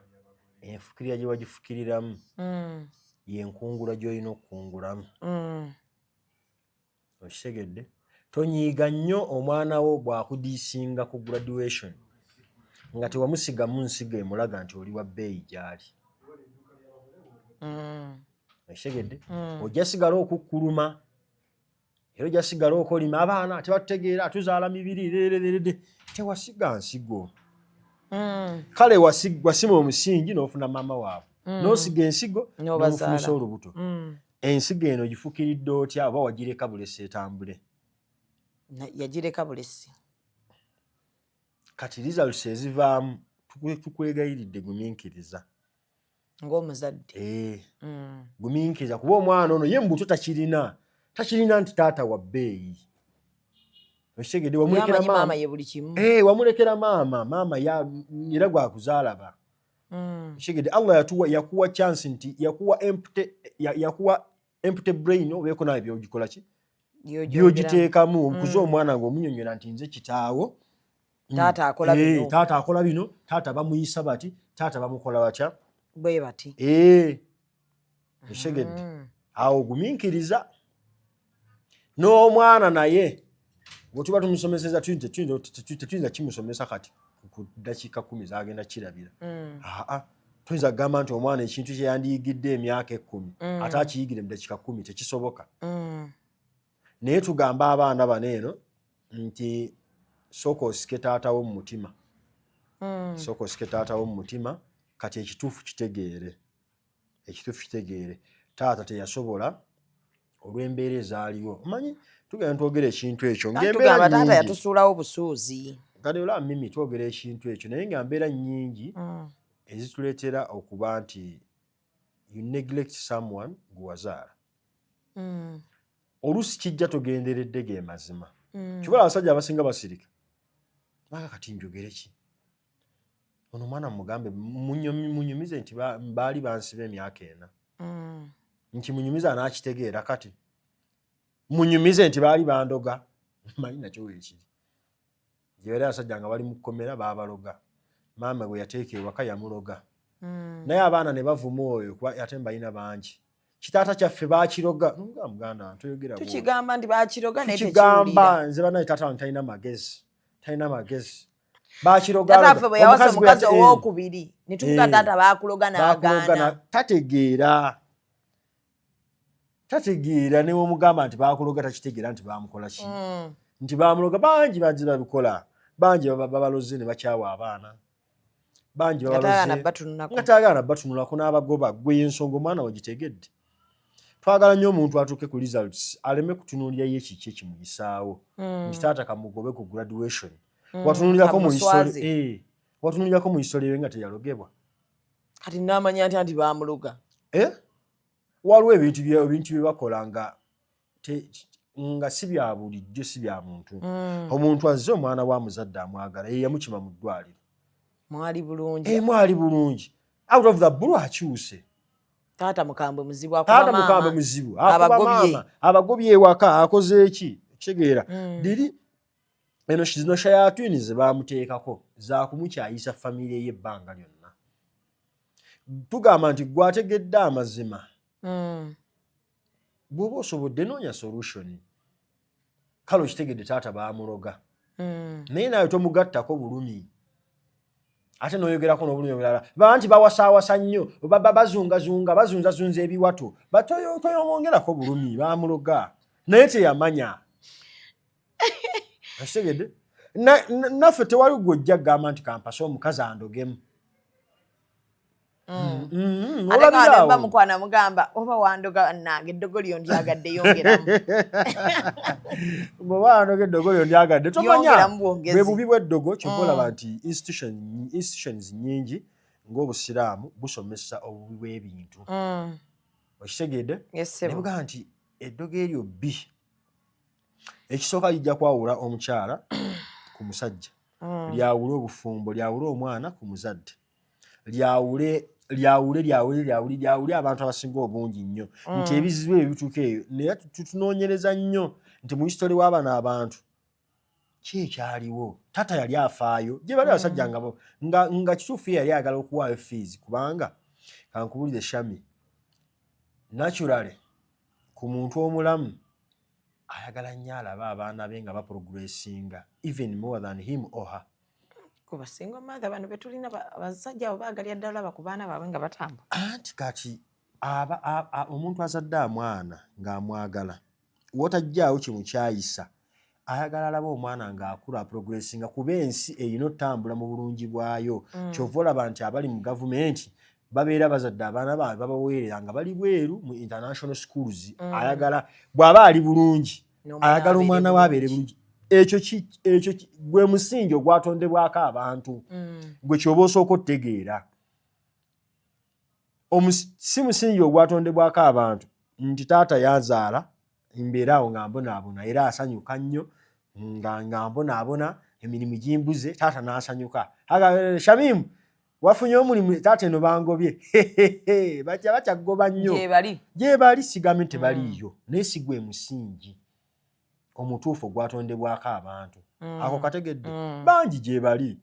enfukirira gye wagifukiriramu yenkungula gy'olina okukungulamu okitegedde tonyiiga nnyo omwana wo bw'akudiisinga ku graduation nga tewamusigamu nsigo emulaga nti oli wa bbeeyi gy'ali okitegedde ojja sigala okukkuluma era ojja sigala okolima abaana tebatutegeera tuzaala mibiri leerererede tewasiga nsigo kale wasima omusingi n'ofuna maama waabwe n'osiga ensigo n'omufunisa olubuto ensigo eno gifukiridde otya oba wagireka bulesi etambule yagireka bulesi kati results ezivaamu tukwegayiridde gumiikiriza ng'omuzadde gumiikiriza kuba omwana ono ye mbuto takirina nti taata wa bbeeyi okitegedde wamulekera maama era gwakuzaalaba okitegedde Allah yakuwa chance nti yakuwa empty brain obeeko nawe byogikola ki byogiteekamu okuza omwana ng'omunyonyola nti nze kitaawo taata akola bino taata bamuyisa bati taata bamukola batya bwe bati okitegedde awo gumiikiriza n'omwana naye bwe tuba tumusomeseza tetuyinza kimusomesa kati ku ddakiika 10 zagenda kirabira tuyinza kugamba nti omwana ekintu kye yandiyigidde emyaka 10 ate akiyigire mu ddakiika 10 tekisoboka naye tugamba abaana bano eno nti sooka osike taatawo mu mutima kati ekituufu kitegeere taata teyasobola olw'embeera ezaaliwo omanyi tugenda twogera ekintu ekyo ng'embeera taata yatusuulawo busuuzi kati olaba mimi twogera ekintu ekyo naye nga mbeera nnyingi ezituleetera okuba nti you neglect someone gwe wazaala oluusi kijja togenderedde ge mazima kibala abasajja abasinga basirika naga kati njogere ki ono mwana mugambe munyumize nti baali bansiba emyaka 4 nkimunyumiza n'akitegeera kati munyumize nti baali bandoga manyi nakyo weekiri gyewera abasajja nga bali mu kkomera baabaloga maama gwe yateeka ewaka yamuloga naye abaana ne bavuma oyo kuba ate mbalina bangi kitaata kyaffe baakiroga muganda ntoyogera tukigamba nti baakiroga naye tukigamba nze banaye taata wange talina magezi bakiroga tataffe bwe yawasa omukazi owokubiri ne tuvuga taata baakuloga n'agaana tategeera ne womugamba nti baakuloga takitegeera nti baamukola ki nti baamuloga bangi babikola bangi babaloze ne bakyawa abaana bangi nga taagaana batunulako n'abagoba gwe y'ensonga omwana wagitegedde. Twagala nnyo omuntu atuuke ku results aleme kutunuulira ye kiki ekimuyisaawo nti taata kamugobe ku graduation watunuulirako mu histori nga teyalogebwa kati n'amanya nti baamuloga. Waliwo ebintu bye bakola nga si bya bulijjo si bya muntu. Omuntu azze omwana wa muzadde amwagala ye yamukima mu ddwaliro mwali bulungi mwali bulungi out of the blue akyuse taata mukambwe muzibu abagobye ewaka akoze eki kitegeera diri eno zino shayatwini ze baamuteekako za kumukyayisa famire y'ebbanga lyonna. Tugamba nti gwategedde amazima bw'oba osobodde noonya solution kale okitegedde taata baamuloga naye naye tomugattako bulumi ate n'oyogerako n'obulumi obulala banti bawasaawasa nnyo bazunzazunza ebiwato toyomwongerako bulumi baamuloga naye teyamanya okitegedde naffe tewali gwojja gamba nti kampasa omukazi andogemu ate bamukwana mugamba oba wandoga nange eddogo lyo ndyagadde yongeramu bw'oba wandoga eddogo lyo ndyagadde tomanya bwe bubi bw'eddogo kyova olaba nti institutions nnyingi ng'obusiraamu busomesa obubi bw'ebintu okitegedde ne bugamba nti eddogo eryo bbi ekisooka lijja kwawula omukyala ku musajja lyawule obufumbo lyawule omwana ku muzadde lyawule abantu abasinga obungi nnyo nti ebizibu ebituuka eyo naye tunoonyereza nnyo nti mu histori w'abano abantu ki ekyaliwo taata yali afaayo gye bali abasajja nga kituufu ye yali ayagala okuwaayo fees kubanga kankubulire Shami naturally ku muntu omulamu ayagala nnyo alaba abaana be nga baprogressinga even more than him or her. Kuba single mother bano betulina abasajja abo baagalya ddala bakubaana baabwe nga batamba anti kati omuntu azadde amwana ng'amwagala wotajjaawo kimukyayisa ayagala alaba omwana ng'akula progressinga kuba ensi erina otambula mu bulungi bwayo kyova olaba nti abali mu gavumenti babeera bazadde abaana baabwe babaweerera nga bali bweru mu international schools ayagala bw'aba ali bulungi ayagala omwana we abeere bulungi ekyo gwe musingi ogwatondebwako abantu gwe kyoba osooka otegeera si musingi ogwatondebwako abantu nti taata yazaala mbeera awo nga mbonaabona era asanyuka nnyo nga mbonaabona emirimu gimbuze taata n'asanyuka Shamimu wafunye omulimu taata eno bangobye bakyagoba nnyo gyebali sigambe tebaliiyo naye si gwe musingi omutuufu ogwatondebwako abantu ako kategedde bangi gyebali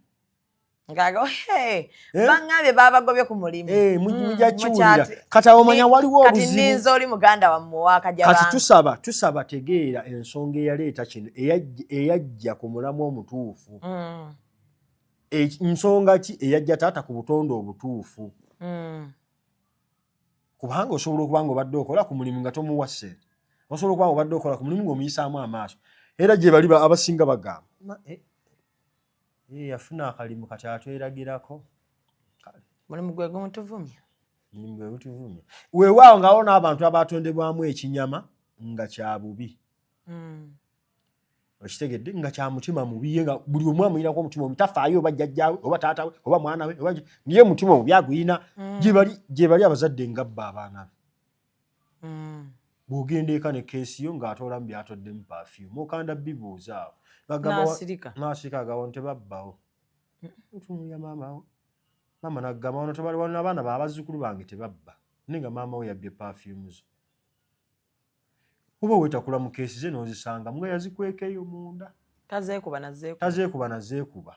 baŋŋambye baabagobye ku mulimu mujja kiwulira kati omanya waliwo obuzibu kati ninza oli muganda wammwe waakajja kati tusaba tegeera ensonga eyaleeta kino eyajja ku mulamu omutuufu nsonga ki eyajja taata ku butonde obutuufu kubanga osobola okuba nga obadde okola ku mulimu nga tomuwa ssente osobola okuba nga obadde okola ku mulimu ng'omuyisaamu amaaso era gye bali abasinga bagamba yafuna akalimu kati atweragirako mulimu gwe gumutuvumya weewaawo ngaawo n'abantu abatondebwamu ekinyama nga kya bubi okitegedde nga kya mutima mubi ye nga buli omu amuyinako omutima omubi tafaayo oba jjajjaawe oba taata we oba mwana we niye mutima omubi aguyina gye bali abazadde ngabba abaana be bw'ogenda eka ne keesi yo ng'atoolamu byatoddemu perfume okanda bibuuza awo n'asirika agawo ntebabbawo ntunuya maama n'aggamba wano tebali wano abaana babazzukulu bange tebabba naye nga maama we yabbye perfume zo oba weetakula mu keesi ze n'ozisanga nga yazikwekeyo munda tazeekuba nazeekuba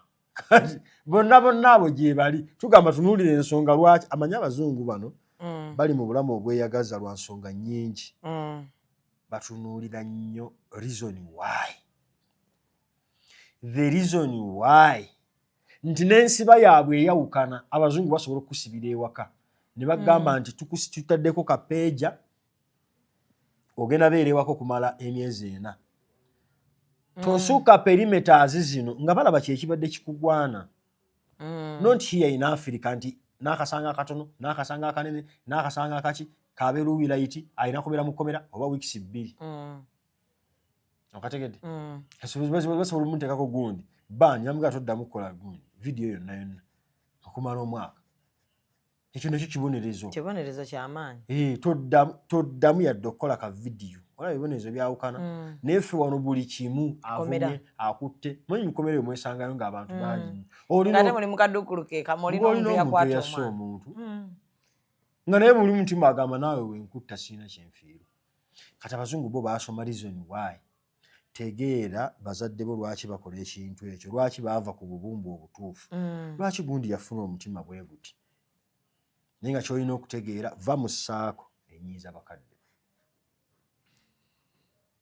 bonna abo gye bali tugamba tunuulire ensonga lwaki amanyi abazungu bano bali mu bulamu obweyagaza lwa nsonga nnyingi batunuulira nnyo reason why nti n'ensiba yaabwe eyawukana abazungu basobola okusibira ewaka ne bagamba nti tutaddeko kapeeja ogenda beera ewaka okumala emyezi 4 tosuuka perimeters zino nga balaba kyekibadde kikugwana not here in Africa nti n'akasanga akatono n'akasanga akanene n'akasanga akaki kabeeruubira iti alina kubeera mu kkomera oba wiikisi 2 okategedde basobola omuteekako gundi bani yamugaa toddamu kukola gundi vidiyo yonna okumala omwaka ekyo nakyo kibonerezo kyamaanyi toddamu yadde okukola ka vidiyo olaba ebibonerezo byawukana naye ffe wano buli kimu avumye akutte manyi mukomere eyo mwesangayo ng'abantu bangi olina omuntu eyassa omuntu nga naye buli mutima agamba naawe wenkutta sirina kyenfiirwa kati abazungu bo baasoma reason why tegeera bazadde bo lwaki bakola ekintu ekyo lwaki baava ku bubumbu obutuufu lwaki gundi yafuna omutima bwe guti naye nga kyolina okutegeera va mu ssaako enyiiza bakadde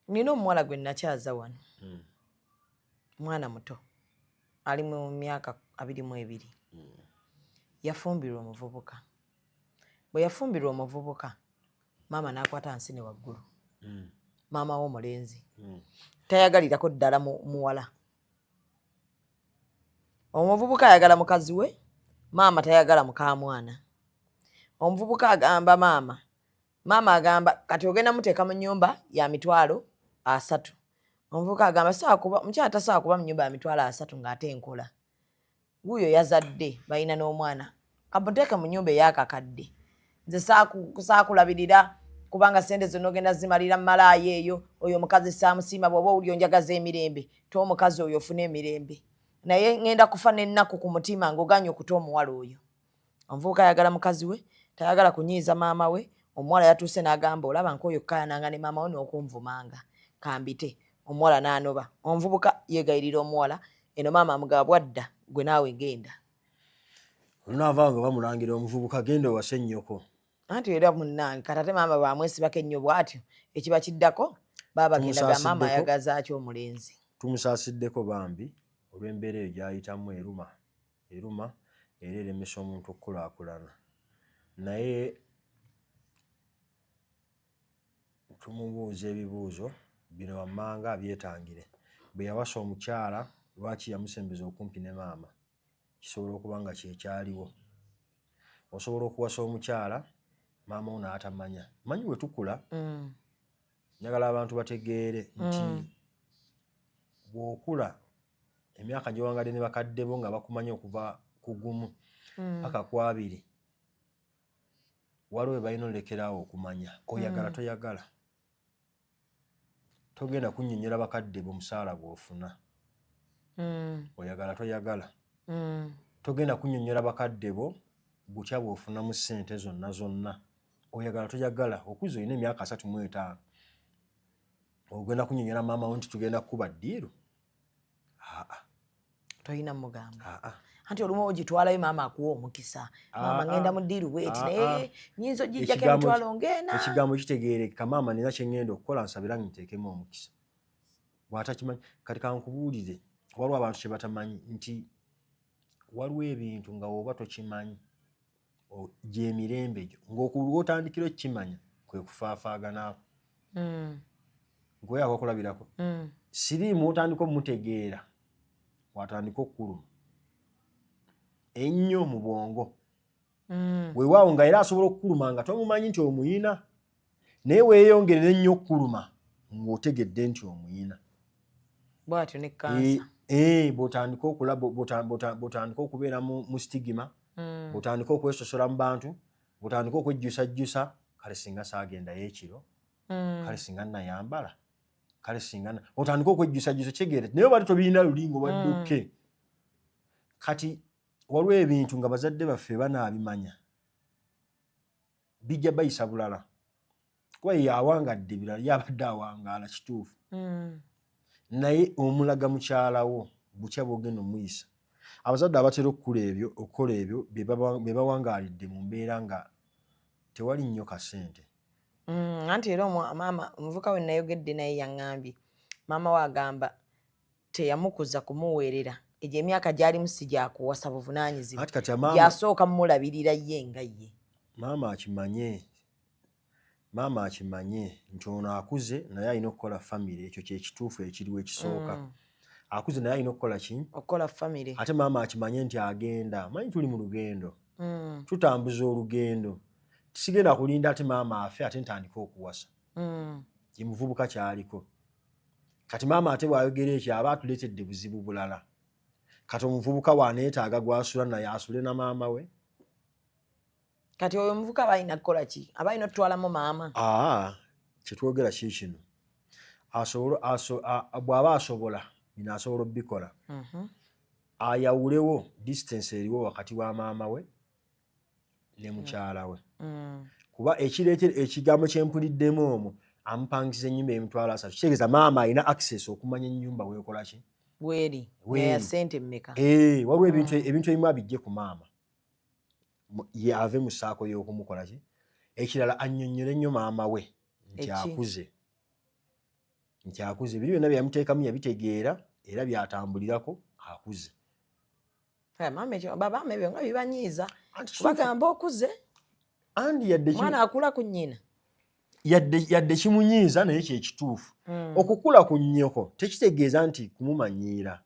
nina omuwala gwe nakyaza wano mwana muto ali mu myaka 22 yafumbirwa omuvubuka bwe yafumbirwa omuvubuka maama n'akwata nsini waggulu maama w'omulenzi tayagalirako ddala muwala omuvubuka ayagala mukazi we maama tayagala mukamwana omuvubuka agamba maama agamba kati ogenda muteeka mu nnyumba ya mitwalo 3 omuvubuka agamba mukyala tasobola kuba mu nnyumba ya mitwalo 3 ng'ate enkola wuuyo yazadde balina n'omwana kamuteeke mu nnyumba ey'akakadde nze saakulabirira kubanga sente zonna ogenda zimalira malaayo eyo oyo omukazi saamusiima bw'oba owulira onjagaza emirembe to omukazi oyo ofune emirembe naye ngenda kufa n'ennaku ku mutima ng'oganye okuta omuwala oyo omuvubuka ayagala mukazi we tayagala kunyiiza maama we omuwala yatuuse n'agamba olaba nk'oyo kukayananga ne maama we n'okunvumanga kambite omuwala n'anoba omuvubuka yeegayirira omuwala eno maama amugaba bwadda gwe naawe genda olunaavanga bamulangira omuvubuka genda owase nnyoko anti era munnange katate maama bamwesibako ennyo bw'atyo ekiba kiddako baba bagenda maama ayagazaaki omulenzi tumusaasideko bambi olw'embeera eyo gy'ayitamu eruma era eremesa omuntu okukulaakulana naye tumubuuza ebibuuzo bino wammanga abyetangire bwe yawasa omukyala lwaki yamusembeza okumpi ne maama kisobola okuba nga kyekyaliwo osobola okuwasa omukyala maama wo n'atamanya manyi bwe tukula njagala abantu bategeere nti bw'okula emyaka gyewangadde ne bakadde bo nga bakumanya okuva ku gumu paka ku 2 waliwo we balina olekeraawo okumanya oyagala toyagala togenda kunnyonnyola bakadde bo musaala gw'ofuna oyagala toyagala togenda kunnyonnyola bakadde bo butya bw'ofunamu ssente zonna oyagala toyagala okuza olina emyaka 35 ogenda kunnyonnyola maama wo nti tugenda kukuba ddiiru tolina mugamba anti olumu ogitwalayo maama akuwa omukisa maama ngenda mu ddiiru bweti naye nyinza ogijjako emitwalo ng'ena ekigambo kitegeereka maama nina kye ngenda okukola nsabira nteekemu omukisa bw'atakimanyi kati kankubuulire waliwo abantu kye batamanyi nti waliwo ebintu nga woba tokimanyi gyemirembe gyo ng'otandikira okukimanya kwe kufaafaaganako ng'oyaka okulabirako siriimu otandika omutegeera watandika okkuluma ennyo mu bwongo weewaawo nga era asobola okukuluma nga tomumanyi nti omuyina naye weeyongerera ennyo okkuluma ng'otegedde nti omuyina bw'atyo ne kansa bw'otandika okulaba bw'otandika okubeera mu stigima bw'otandika okwesosola mu bantu bw'otandika okwejjusajjusa kale singa saagendayo ekiro kale singa nayambala kale singa otandika okwejjusajjusa kyegeere naye obadde tobiina lulingo baddukke kati waliwo ebintu nga bazadde baffe banaabimanya bijja bayisa bulala kuba yawangadde birala yabadde awangaala kituufu naye omulaga mukyalawo bukya bwogenda omuyisa abazadde abatera okukola ebyo bye bawangaalidde mu mbeera nga tewali nnyo kasente anti era maama omuvuka we nayogedde naye yaŋŋambye maama we agamba teyamukuza kumuweerera egyo emyaka gyali musi gyakuwasa buvunaanyizibwa Ati kati maama gyasooka mumulabirira ye nga ye. maama akimanye nti ono akuze naye alina okukola famire, ekyo kyekituufu ekiriwo ekisooka. Akuze naye alina okukola ki? Okukola famire. Ate maama akimanye nti agenda, manyi tuli mu lugendo, tutambuza olugendo, tisigenda kulinda ate maama afe ate ntandika okuwasa. Ye muvubuka kyaliko. Kati maama ate bw'ayogera ekyo aba atuleetedde buzibu bulala. Kati omuvubuka bw'aneetaaga gw'asula naye asule na maama we. Kati oyo omuvubuka aba alina kukola ki? Aba alina otutwalamu maama. Kyetwogera ki kino? Bw'aba asobola bino asobola obbikola. Ayawulewo distance eriwo wakati wa maama we ne mukyala we. Kuba ekigambo kye mpuliddemu omwo amupangisiza ennyumba emitwalo 3. Kitegeeza maama alina access okumanya ennyumba weekola ki? Bweri. Ya ssente mmeka? Waliwo ebintu ebimu abijje ku maama. Ye ave mu ssaako y'okumukola ki? Ekirala annyonnyole nnyo maama we nti akuze. Nti akuze. Biri byonna byamuteekamu yabitegeera era byatambulirako akuze. Babaama ebyo nga bibanyiiza. Bagamba okuze. Mwana akula ku nnyina. Yadde kimunyiiza naye kyekituufu. Okukula ku nnyoko tekitegeeza nti kumumanyiira.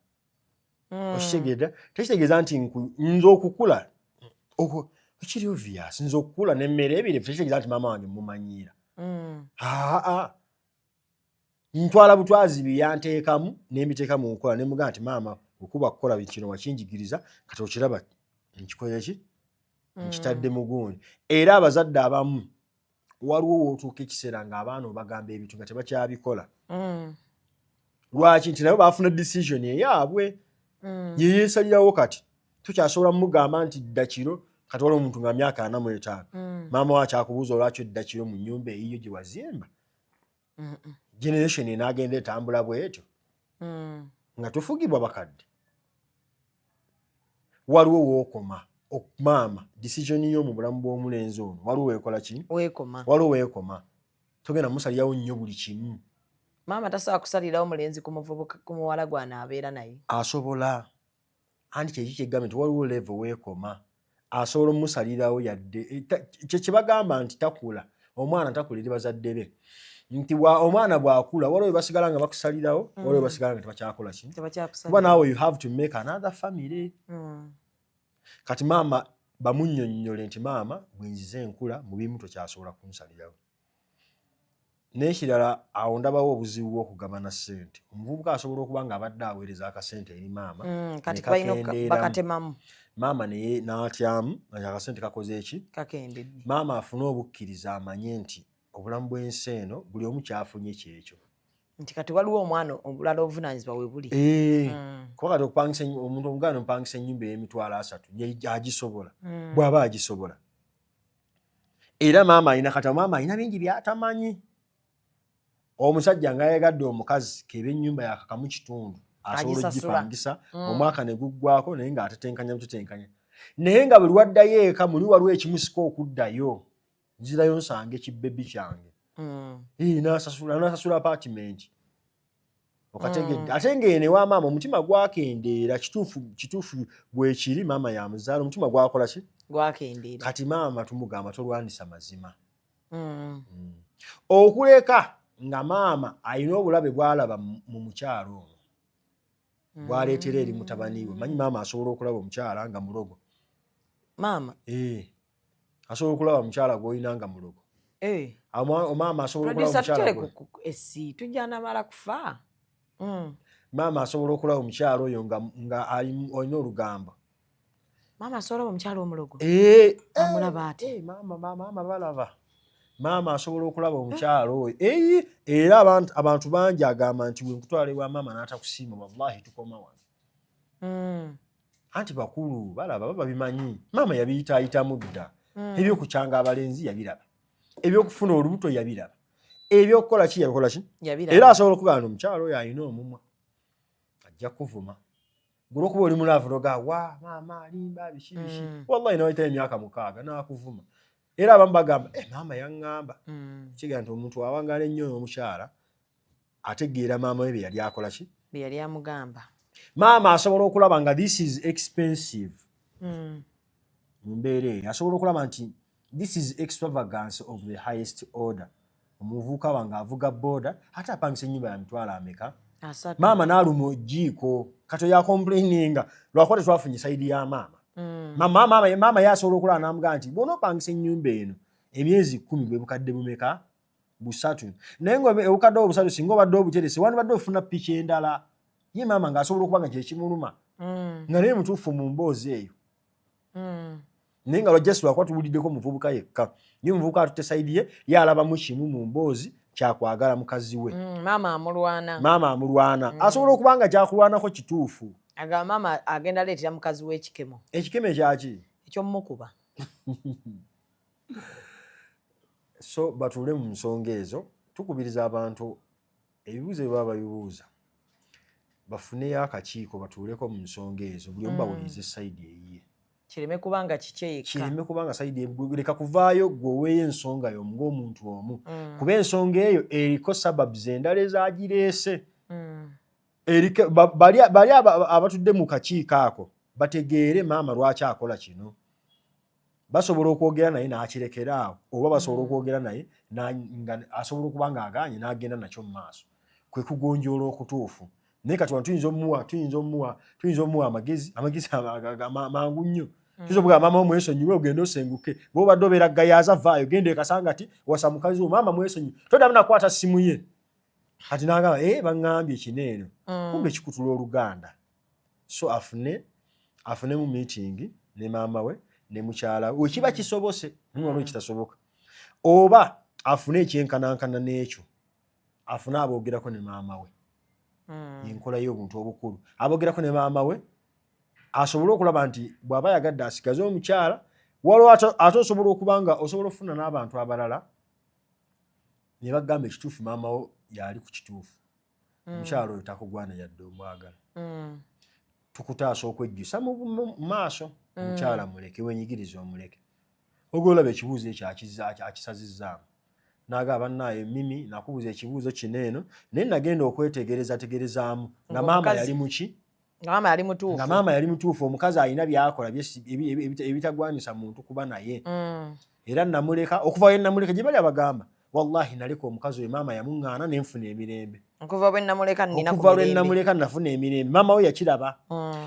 Okitegeeza? Tekitegeeza nti nze okukula ekiri obvious, nze okukula n'emmere ebiri tekitegeeza nti maama wange mumanyiira. Ntwala butwazi byanteekamu n'embiteeka mu nkola ne mugamba nti maama okuba kukola kino wakinjigiriza kati okiraba nkikola ki? Nkitadde mu gundi. Era abazadde abamu waliwo wootuuka ekiseera ng'abaana obagamba ebintu nga tebakyabikola. Lwaki? Nti nabo baafuna decision eyaabwe. Ye yeesalirawo kati. Tukyasobola mugamba nti ddakiro kati waliwo omuntu nga myaka 45. Maama we akyakubuuza lwaki eddakiro mu nnyumba eyiyo gye wazimba. Generation enaagenda etambula bw'etyo. Nga tufugibwa bakadde. Waliwo wookoma. Maama decision yo mu bulamu bw'omulenzi ono waliwo weekola ki? Waliwo weekoma. Togenda musalirawo nnyo buli kimu. Maama tasobola kusalirawo mulenzi ku muwala gw'anaabeera naye. Asobola. Anti kyeki kyegambye nti waliwo level weekoma. Asobola omusalirawo yadde. Kye bagamba nti takula. Omwana takula eri bazadde be. Nti omwana bw'akula waliwo basigala nga bakusalirawo, waliwo basigala nga tebakyakola ki? Kuba naawe you have to make another family. Kati maama bamunnyonnyole nti maama bwenzize enkula mu bimu tokyasobola kunsalirawo. N'ekirala awo ndabawo obuzibu bw'okugabana ssente. Omuvubuka asobola okuba ng'abadde aweereza akasente eri maama. Kati bakatemamu. Maama naye n'atyamu nga akasente kakoze eki? Kakendedde. Maama afune obukkiriza amanye nti obulamu bw'ensi eno buli omu kyafunye kyekyo. Nti kati waliwo omwana obulala obuvunaanyizibwa we buli. Kuba kati okupangisa omuntu omuganda omupangisa ennyumba ey'emitwalo 3 agisobola. Bw'aba agisobola. Era maama alina bingi by'atamanyi. Omusajja ng'ayagadde omukazi keba ennyumba yakakamu kitundu asobola ogipangisa omwaka ne guggwako naye ng'atetenkanya butetenkanya. Naye nga buli waddayo eka muli waliwo ekimusika okuddayo. Nzirayo nsanga ekibbebi kyange. N'asasula apartment. Okategedde. Ate ng'ene wa maama omutima gwakendeera kituufu bwe kiri maama yamuzaala omutima gwakola ki? Gwakendeera. Kati maama tumugamba tolwanisa mazima. Okuleka nga maama alina obulabe bw'alaba mu mukyalo ono. Bw'aleetera eri mutabani we. Manyi maama asobola okulaba omukyala nga mulogo. Maama? Asobola okulaba omukyala gw'olina nga mulogo. Maama asobola okulaba omukyala tujja namala kufa. Maama asobola okulaba omukyala oyo nga olina olugamba. Maama asobola omukyala omulogo? Amulaba ate? Maama balaba. Maama asobola okulaba omukyala oyo. Era abantu bangi agamba nti bwe nkutwala ewa maama n'atakusiima wallahi tukoma wano. Anti bakulu balaba baba bimanyi. Maama yabiyitaayitamu dda. Ebyokukyanga abalenzi yabiraba. Ebyokufuna olubuto yabiraba. Ebyokukola ki yabikola ki? Era asobola okugamba omukyala oyo alina omumwa. Ajja kuvuma. Gwe okuba oli mulaavu noga wa maama alimba biki. Wallahi nawayitayo emyaka 6 n'akuvuma. Era abamu bagamba maama yaŋŋamba. Kigira nti omuntu awangaala ennyo omukyala ategeera maama we bye yali akola ki? Bye yali amugamba. maama asobola okulaba nga this is expensive mu mbeera eyo asobola okulaba nti this is extravagance of the highest order. Omuvubuka wange avuga boda ate apangisa ennyumba ya mitwalo ameka. Maama n'aluma ojiiko kato ya complaininga lwakuba tetwafunye sayidi ya maama. Maama yasobola okulaba n'amugamba nti bw'onoopangisa ennyumba eno emyezi 10 bwe bukadde bumeka 3 naye ng'obukadde obusatu singa obadde obuterese wandibadde ofuna piki endala. Ye maama ng'asobola okuba nga kyekimuluma nga naye mutuufu mu mboozi eyo. Naye nga lwajjasi lwakuba tuwuliddeko omuvubuka yekka ye omuvubuka atutte sayidi ye yalabamu kimu mu mboozi kyakwagala mukazi we. Maama amulwana. Asobola okuba nga kyakulwanako kituufu. Agamba maama agenda aleetera mukazi we ekikemo. Ekikemo ekyaki? Eky'omumukuba. So batuule mu nsonga ezo tukubiriza abantu ebibuuzo bye baba babibuuza bafuneyo akakiiko batuuleko mu nsonga ezo buli omu bawulirize sayidi eyiye. Kireme kubanga kikyeeka. Kireme kubanga sayidi leka kuvaayo gwe oweeyo ensonga yo ng'omuntu omu. Kuba ensonga eyo eriko sababs endala ezagireese. Bali abatudde mu kakiiko ako bategeere maama lwaki akola kino. Basobola okwogera naye n'akirekera awo oba basobola okwogera naye nga asobola okuba ng'agaanye n'agenda nakyo mu maaso. Kwe kugonjoola okutuufu. Naye kati wano tuyinza omuwa amagezi mangu nnyo. Tuyinza okugamba maama wo mwesonyiwe ogende osenguke. Bw'obadde obeera gayaaza vaayo genda ekasangati wasa mukazi wo maama mwesonyiwe. Toddamu nakwata ssimu ye. Kati n'agamba baŋŋambye kino eno. Kumbe kikutula Oluganda. So afune mu meeting ne maama we ne mukyala we kiba kisobose waliwo ekitasoboka. Oba afune ekyenkanankana n'ekyo. Afune aboogerako ne maama we. Enkola y'obuntu obukulu. Aboogerako ne maama we asobole okulaba nti bw'aba yagadde asigaze omukyala waliwo ate osobola okuba nga osobola okufuna n'abantu abalala ne bagamba ekituufu maama wo yali ku kituufu. Omukyala oyo takugwana yadde omwagala. Tukutaasa okwejjusa mu maaso. Omukyala muleke wenyigiriza omuleke. Ogolaba ekibuuzo ekyo akisazizzaamu. N'agamba bannaaye Mimi nakubuuza ekibuuzo kino eno naye nagenda okwetegerezaamu nga maama yali muki? Nga maama yali mutuufu. Omukazi alina byakola ebitagwanisa muntu kuba naye. Era namuleka okuva we namuleka gye bali abagamba wallahi naleka omukazi we maama yamuŋŋaana ne nfuna emirembe. Okuva lwe namuleka nafuna emirembe. Maama we yakiraba.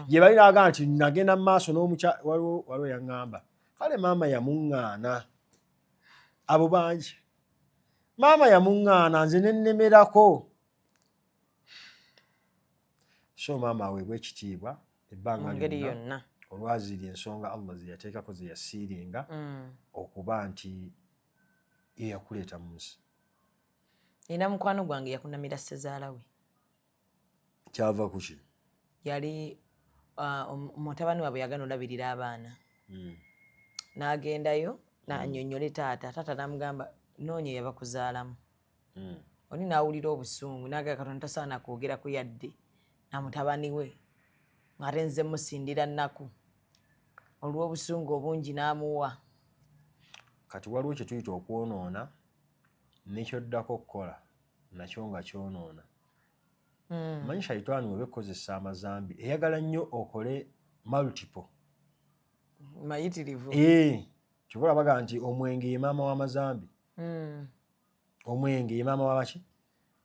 Gye bali n'agamba nti nagenda mu maaso n'omukyala waliwo yaŋŋamba kale maama yamuŋŋaana. Abo bangi. Maama yamuŋŋaana nze ne nnemerako. So maama aweebwa ekitiibwa ebbanga lyonna olwaziri ensonga Allah ze yateekako ze yasiiringa okuba nti ye yakuleeta mu nsi. Era mukwano gwange yakunamira ssezaala we. Kyava ku ki? Yali mutabani waabwe yagana olabirira abaana. N'agendayo n'annyonnyola taata. Taata n'amugamba noonya yabakuzaalamu. Oli n'awulira obusungu n'agamba Katonda tasaana kwogeraku yadde na mutabani we ng'ate nze musindira nnaku olw'obusungu obungi n'amuwa. Kati waliwo kye tuyita okwonoona n'ekyoddako okukola nakyo nga kyonoona. Manyi shayitaani we bekozesa amazambi eyagala nnyo okole multiple. Mayitirivu. Kyobola baga nti omwenge ye maama w'amazambi. Omwenge ye maama w'abaki?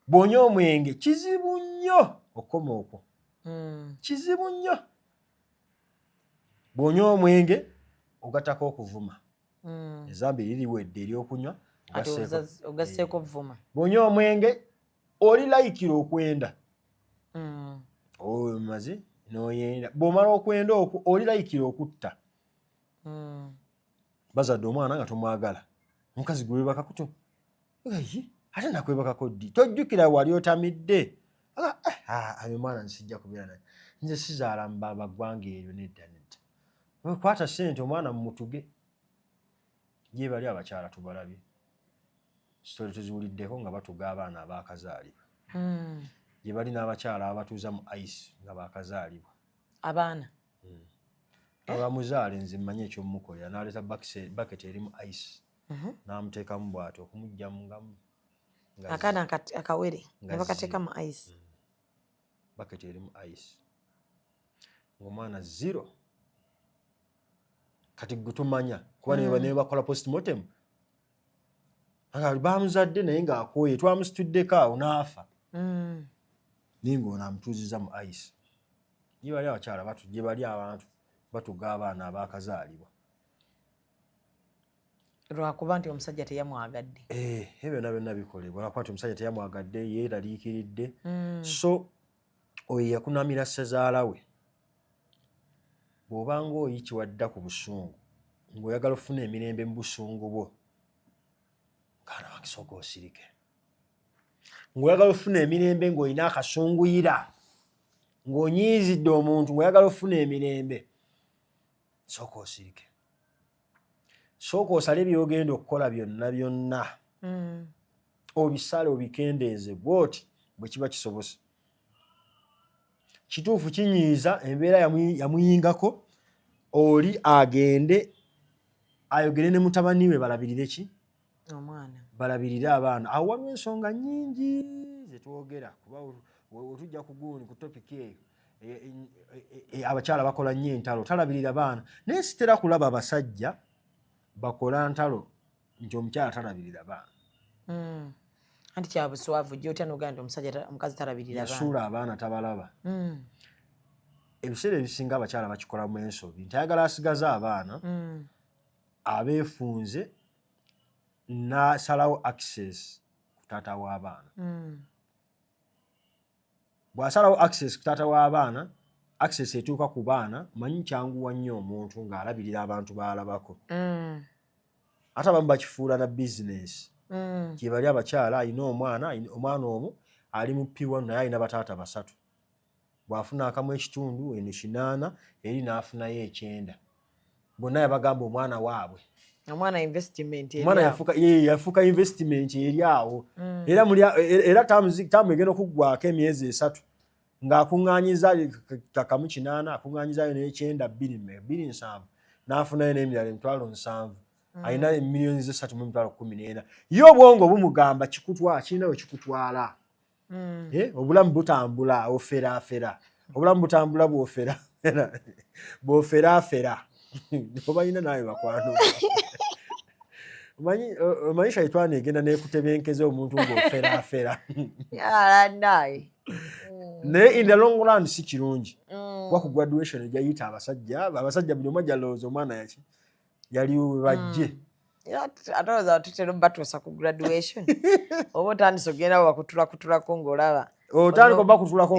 Bw'onywa omwenge kizibu nnyo okukoma okwo. Kizibu nnyo. Bw'onywa omwenge ogattako okuvuma. Ezambi liriwedde ery'okunywa ogasseeko vuma. Bw'onywa omwenge oli layikira okwenda. Omaze n'oyenda. Bw'omala okwenda okwo oli layikira okutta. Bazadde omwana nga tomwagala. Omukazi gwe weebaka kuto. Ate nakwebakako ddi? Tojjukira wali otamidde. Ayo mwana nsijja kubeera naye. Nze sizaala mu baggwanga eryo nedda. Kwata ssente omwana mumutuge. Gye bali abakyala tubalabye. Sitori tuziwuliddeko nga batuga abaana abaakazaalibwa. Gye bali n'abakyala abatuuza mu ice nga baakazaalibwa. Abaana? Abamuzaale nze mmanyi eky'omukolera n'aleeta baketi erimu ice. N'amuteekamu bw'atyo okumuggyamu ngamu. Akaana akawere ne bakateeka mu ice. Baketi erimu ice. ng'omwana 0 kati gwe tumanya kuba ne bakola postmortem bamuzadde naye ng'akooye twamusituddeko awo n'afa naye ng'ono amutuuziza mu ice gye bali abakyala gye bali abantu batuga abaana abaakazaalibwa lwakuba nti omusajja teyamwagadde ebyo byonna bikolebwa lwakuba nti omusajja teyamwagadde yeeraliikiridde so oyo yakunamira ssezaala we bw'obanga oyikiwa dda ku busungu ng'oyagala ofuna emirembe mu busungu bwo kaana wange sooka osirike ng'oyagala ofuna emirembe ng'olina akasunguyira ng'onyiizidde omuntu ng'oyagala ofuna emirembe sooka osirike sooka osale by'ogenda okukola byonna obisale obikendeeze bw'oti bwe kiba kisobose kituufu kinyiiza embeera yamuyingako oli agende ayogere ne mutabani we balabirire ki omwana balabirire abaana awo waliwo ensonga nnyingi zetwogera kuba otujja ku guuni ku topiki eyo abakyala bakola nnyo entalo talabirira baana naye sitera kulaba abasajja bakola ntalo nti omukyala talabirira baana anti kyabuswavu jjo otya n'ogamba nti omukazi talabirira baana yasuula abaana tabalaba ebiseera ebisinga abakyala bakikolamu ensobi nti ayagala asigaze abaana abeefunze n'asalawo access ku taata w'abaana bw'asalawo access ku taata w'abaana access etuuka ku baana manyi kyanguwa nnyo omuntu ng'alabirira abantu b'alabako ate abamu bakifuula na bizinesi gye bali abakyala alina omwana omu ali mu P1 naye alina bataata 3 bw'afuna akamu ekitundu eno 8 eri n'afunayo 9 bonna yabagamba omwana waabwe omwana investment yafuuka investment eri awo era tamu egenda okuggwako emyezi 3 ng'akuŋŋaanyiza kakamu 8 akuŋŋaanyizaayo n'ekyenda 27 n'afunayo n'emirala 7,000 alina miliyoni 3,14 ye obwongo bumugamba kirina we kikutwala obulamu butambula oferaafera obulamu butambula bw'oferaafera obalina naawe bakwano omanyi shaitani egenda n'ekutebenkeza omuntu ng'oferaafera naye in the long run si kirungi kuba ku graduation ejayita abasajja buli omu ajalowooza omwana yali bajje atolooza tutera batuusa ku graduation oba otandise ogenda bakutulakutulako ng'olaba otandika bakutulako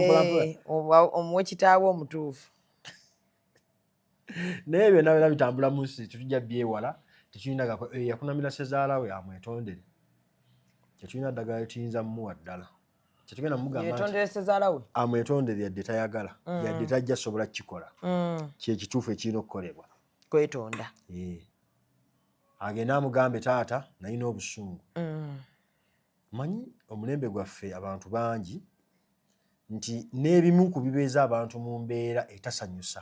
omuwa kitaawe omutuufu naye byonna bitambula mu nsi tetujja byewala tekirina yakunamira ssezaala we amwetondere tetulina ddagala lyetuyinza mumuwa ddala tetugenda mugamba ssezaala we amwetondere yadde tayagala yadde tajja sobola kukikola kyekituufu ekirina okukolebwa kwetonda agenda amugambe taata nalina obusungu manyi omulembe gwaffe abantu bangi nti n'ebimu ku bibeeza abantu mu mbeera etasanyusa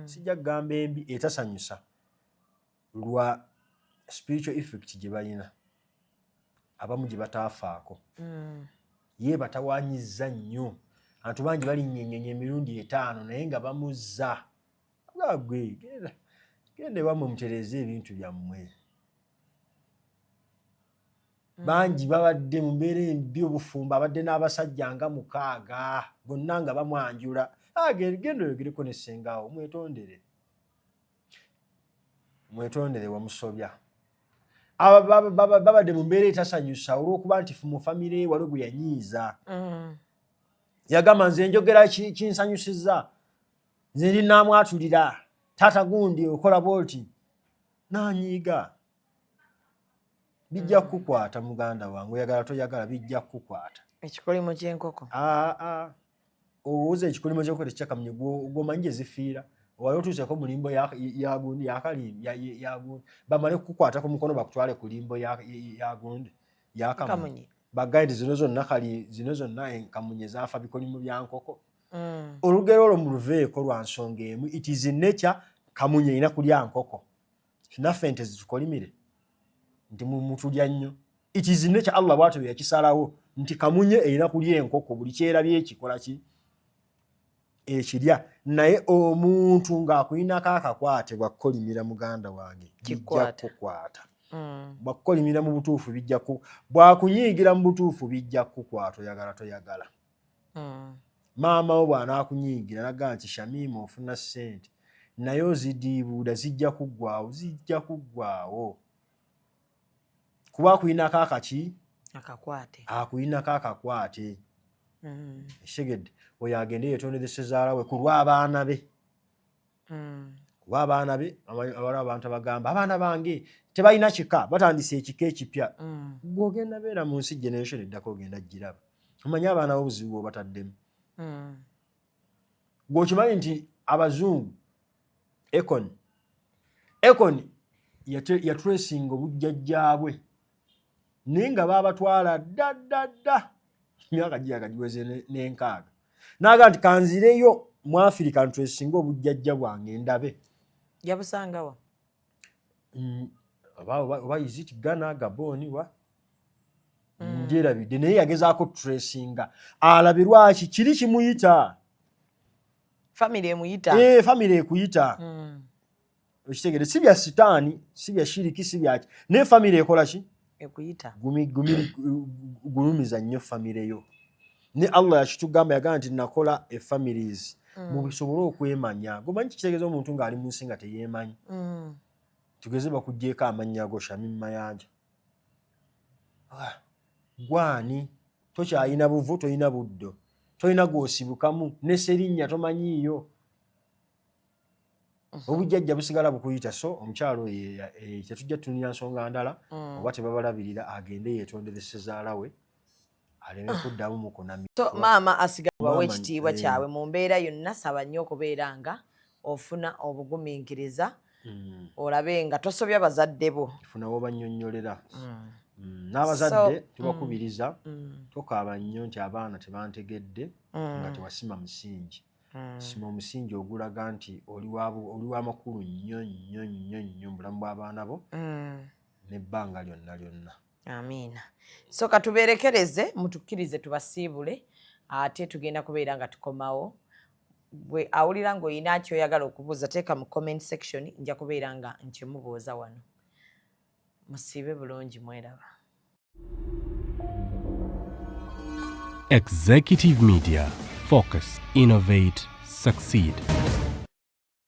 sijja kugamba embi etasanyusa lwa spiritual effect gye balina abamu gye bataafaako ye batawaanyizza nnyo abantu bangi balinnyennyonya emirundi 5 naye nga bamuzza gwe genda ewammwe mutereeze ebintu byammwe bangi babadde mu mbeera embi obufumba abadde n'abasajja nga 6 bonna nga bamwanjula genda oyogereko ne ssengaawo mwetondere wamusobya babadde mu mbeera etasanyusa olw'okuba nti mu famire waliwo gwe yanyiiza yagamba nze njogera kinsanyusizza nze ndi naamwatulira taata gundi okola bwoti nanyiiga bijja kukukwata muganda wange oyagala toyagala bijja kukukwata ekikolimo ky'enkoko owooza ekikolimo ky'enkoko tekikyakamunye gwomanyi gye zifiira wali otuuseko mu limbo yagundi yagundi bamale kukukwata ku mukono bakutwale ku limbo yagundi yakamunye bagaye nti zino zonna enkamunye zaafa bikolimo bya nkoko olugero olwo muluveeko lwa nsonga emu it is nature kamunye erina kulya nkoko naffe ente zitukolimire nti mutulya nnyo it is nature Allah bw'atyo yakisalawo nti kamunye erina kulya enkoko buli kyerabye ekikola ki ekirya naye omuntu ng'akuyinako akakwate bw'akkolimira muganda wange bijja kukwata. Bw'akkolimira mu butuufu bijja ku bw'akunyiigira mu butuufu bijja kukwata oyagala toyagala. Maama wo bw'anaakunyiigira naga nti Shamimu ofuna ssente naye ozidiibuuda zijja kuggwaawo. Kuba akuyinako akaki? Akuyinako akakwate. Ekitegeedde oyo agende yeetondere ssezaala we ku lw'abaana be. Kuba abaana be abala abantu abagamba abaana bange tebalina kika batandise ekika ekipya. Gw'ogenda beera mu nsi generation eddako ogenda giraba. Omanyi abaana b'obuzibu bw'obataddemu. Gw'okimanyi nti abazungu Akon yatresinga obujjajjaabwe naye nga baabatwala dda emyaka giweze n'enkaaga. N'aga nti kanzireyo mu Afirika ntresinga obujjajja bwange ndabe. Yabusangawa? Oba iziti Ghana, Gabon wa? Njerabidde naye yagezaako tresinga alabe lwaki kiri kimuyita. Family emuyita. Family ekuyita. Okitegere si bya sitaani, si bya shiriki, si byaki. Naye family ekola ki? Ekuyita. Gulumiza nnyo family yo. Ne Allah yakitugamba yagaa nti nakola families. Mubisobole okwemanya. Gomanyi kitegeeza omuntu ng'ali mu nsi nga teyeemanyi. Tugeze bakuggyeko amannya go Shamimu Mayanja. Gwani tokyayina buvu toyina buddo. Toyina gw'osibukamu ne serinnya tomanyiiyo. Obujjajja busigala bukuyita. So omukyalo tetujja tunira nsonga ndala oba tebabalabirira agende yeetondere ssezaala we aleme kuddamu mu kunamira. So maama asigalwawo ekitiibwa kyawe mu mbeera yonna saba nnyo okubeera nga ofuna obugumiikiriza olabe nga tosobya bazadde bo. Funa wobannyonnyolera. N'abazadde tubakubiriza tokaaba nnyo nti abaana tebantegedde nga tewasima musingi. Sima omusingi ogulaga nti oli w'amakulu nnyo mu bulamu bw'abaana bo n'ebbanga lyonna. Amiina. So katubeerekereze mutukkirize tubasiibule ate tugenda kubeera nga tukomawo. Bwe awulira ng'olina kyoyagala okubuuza teeka mu comment section nja kubeera nga nkimubuuza wano. Musiibe bulungi mweraba. Executive Media. Focus, innovate, succeed.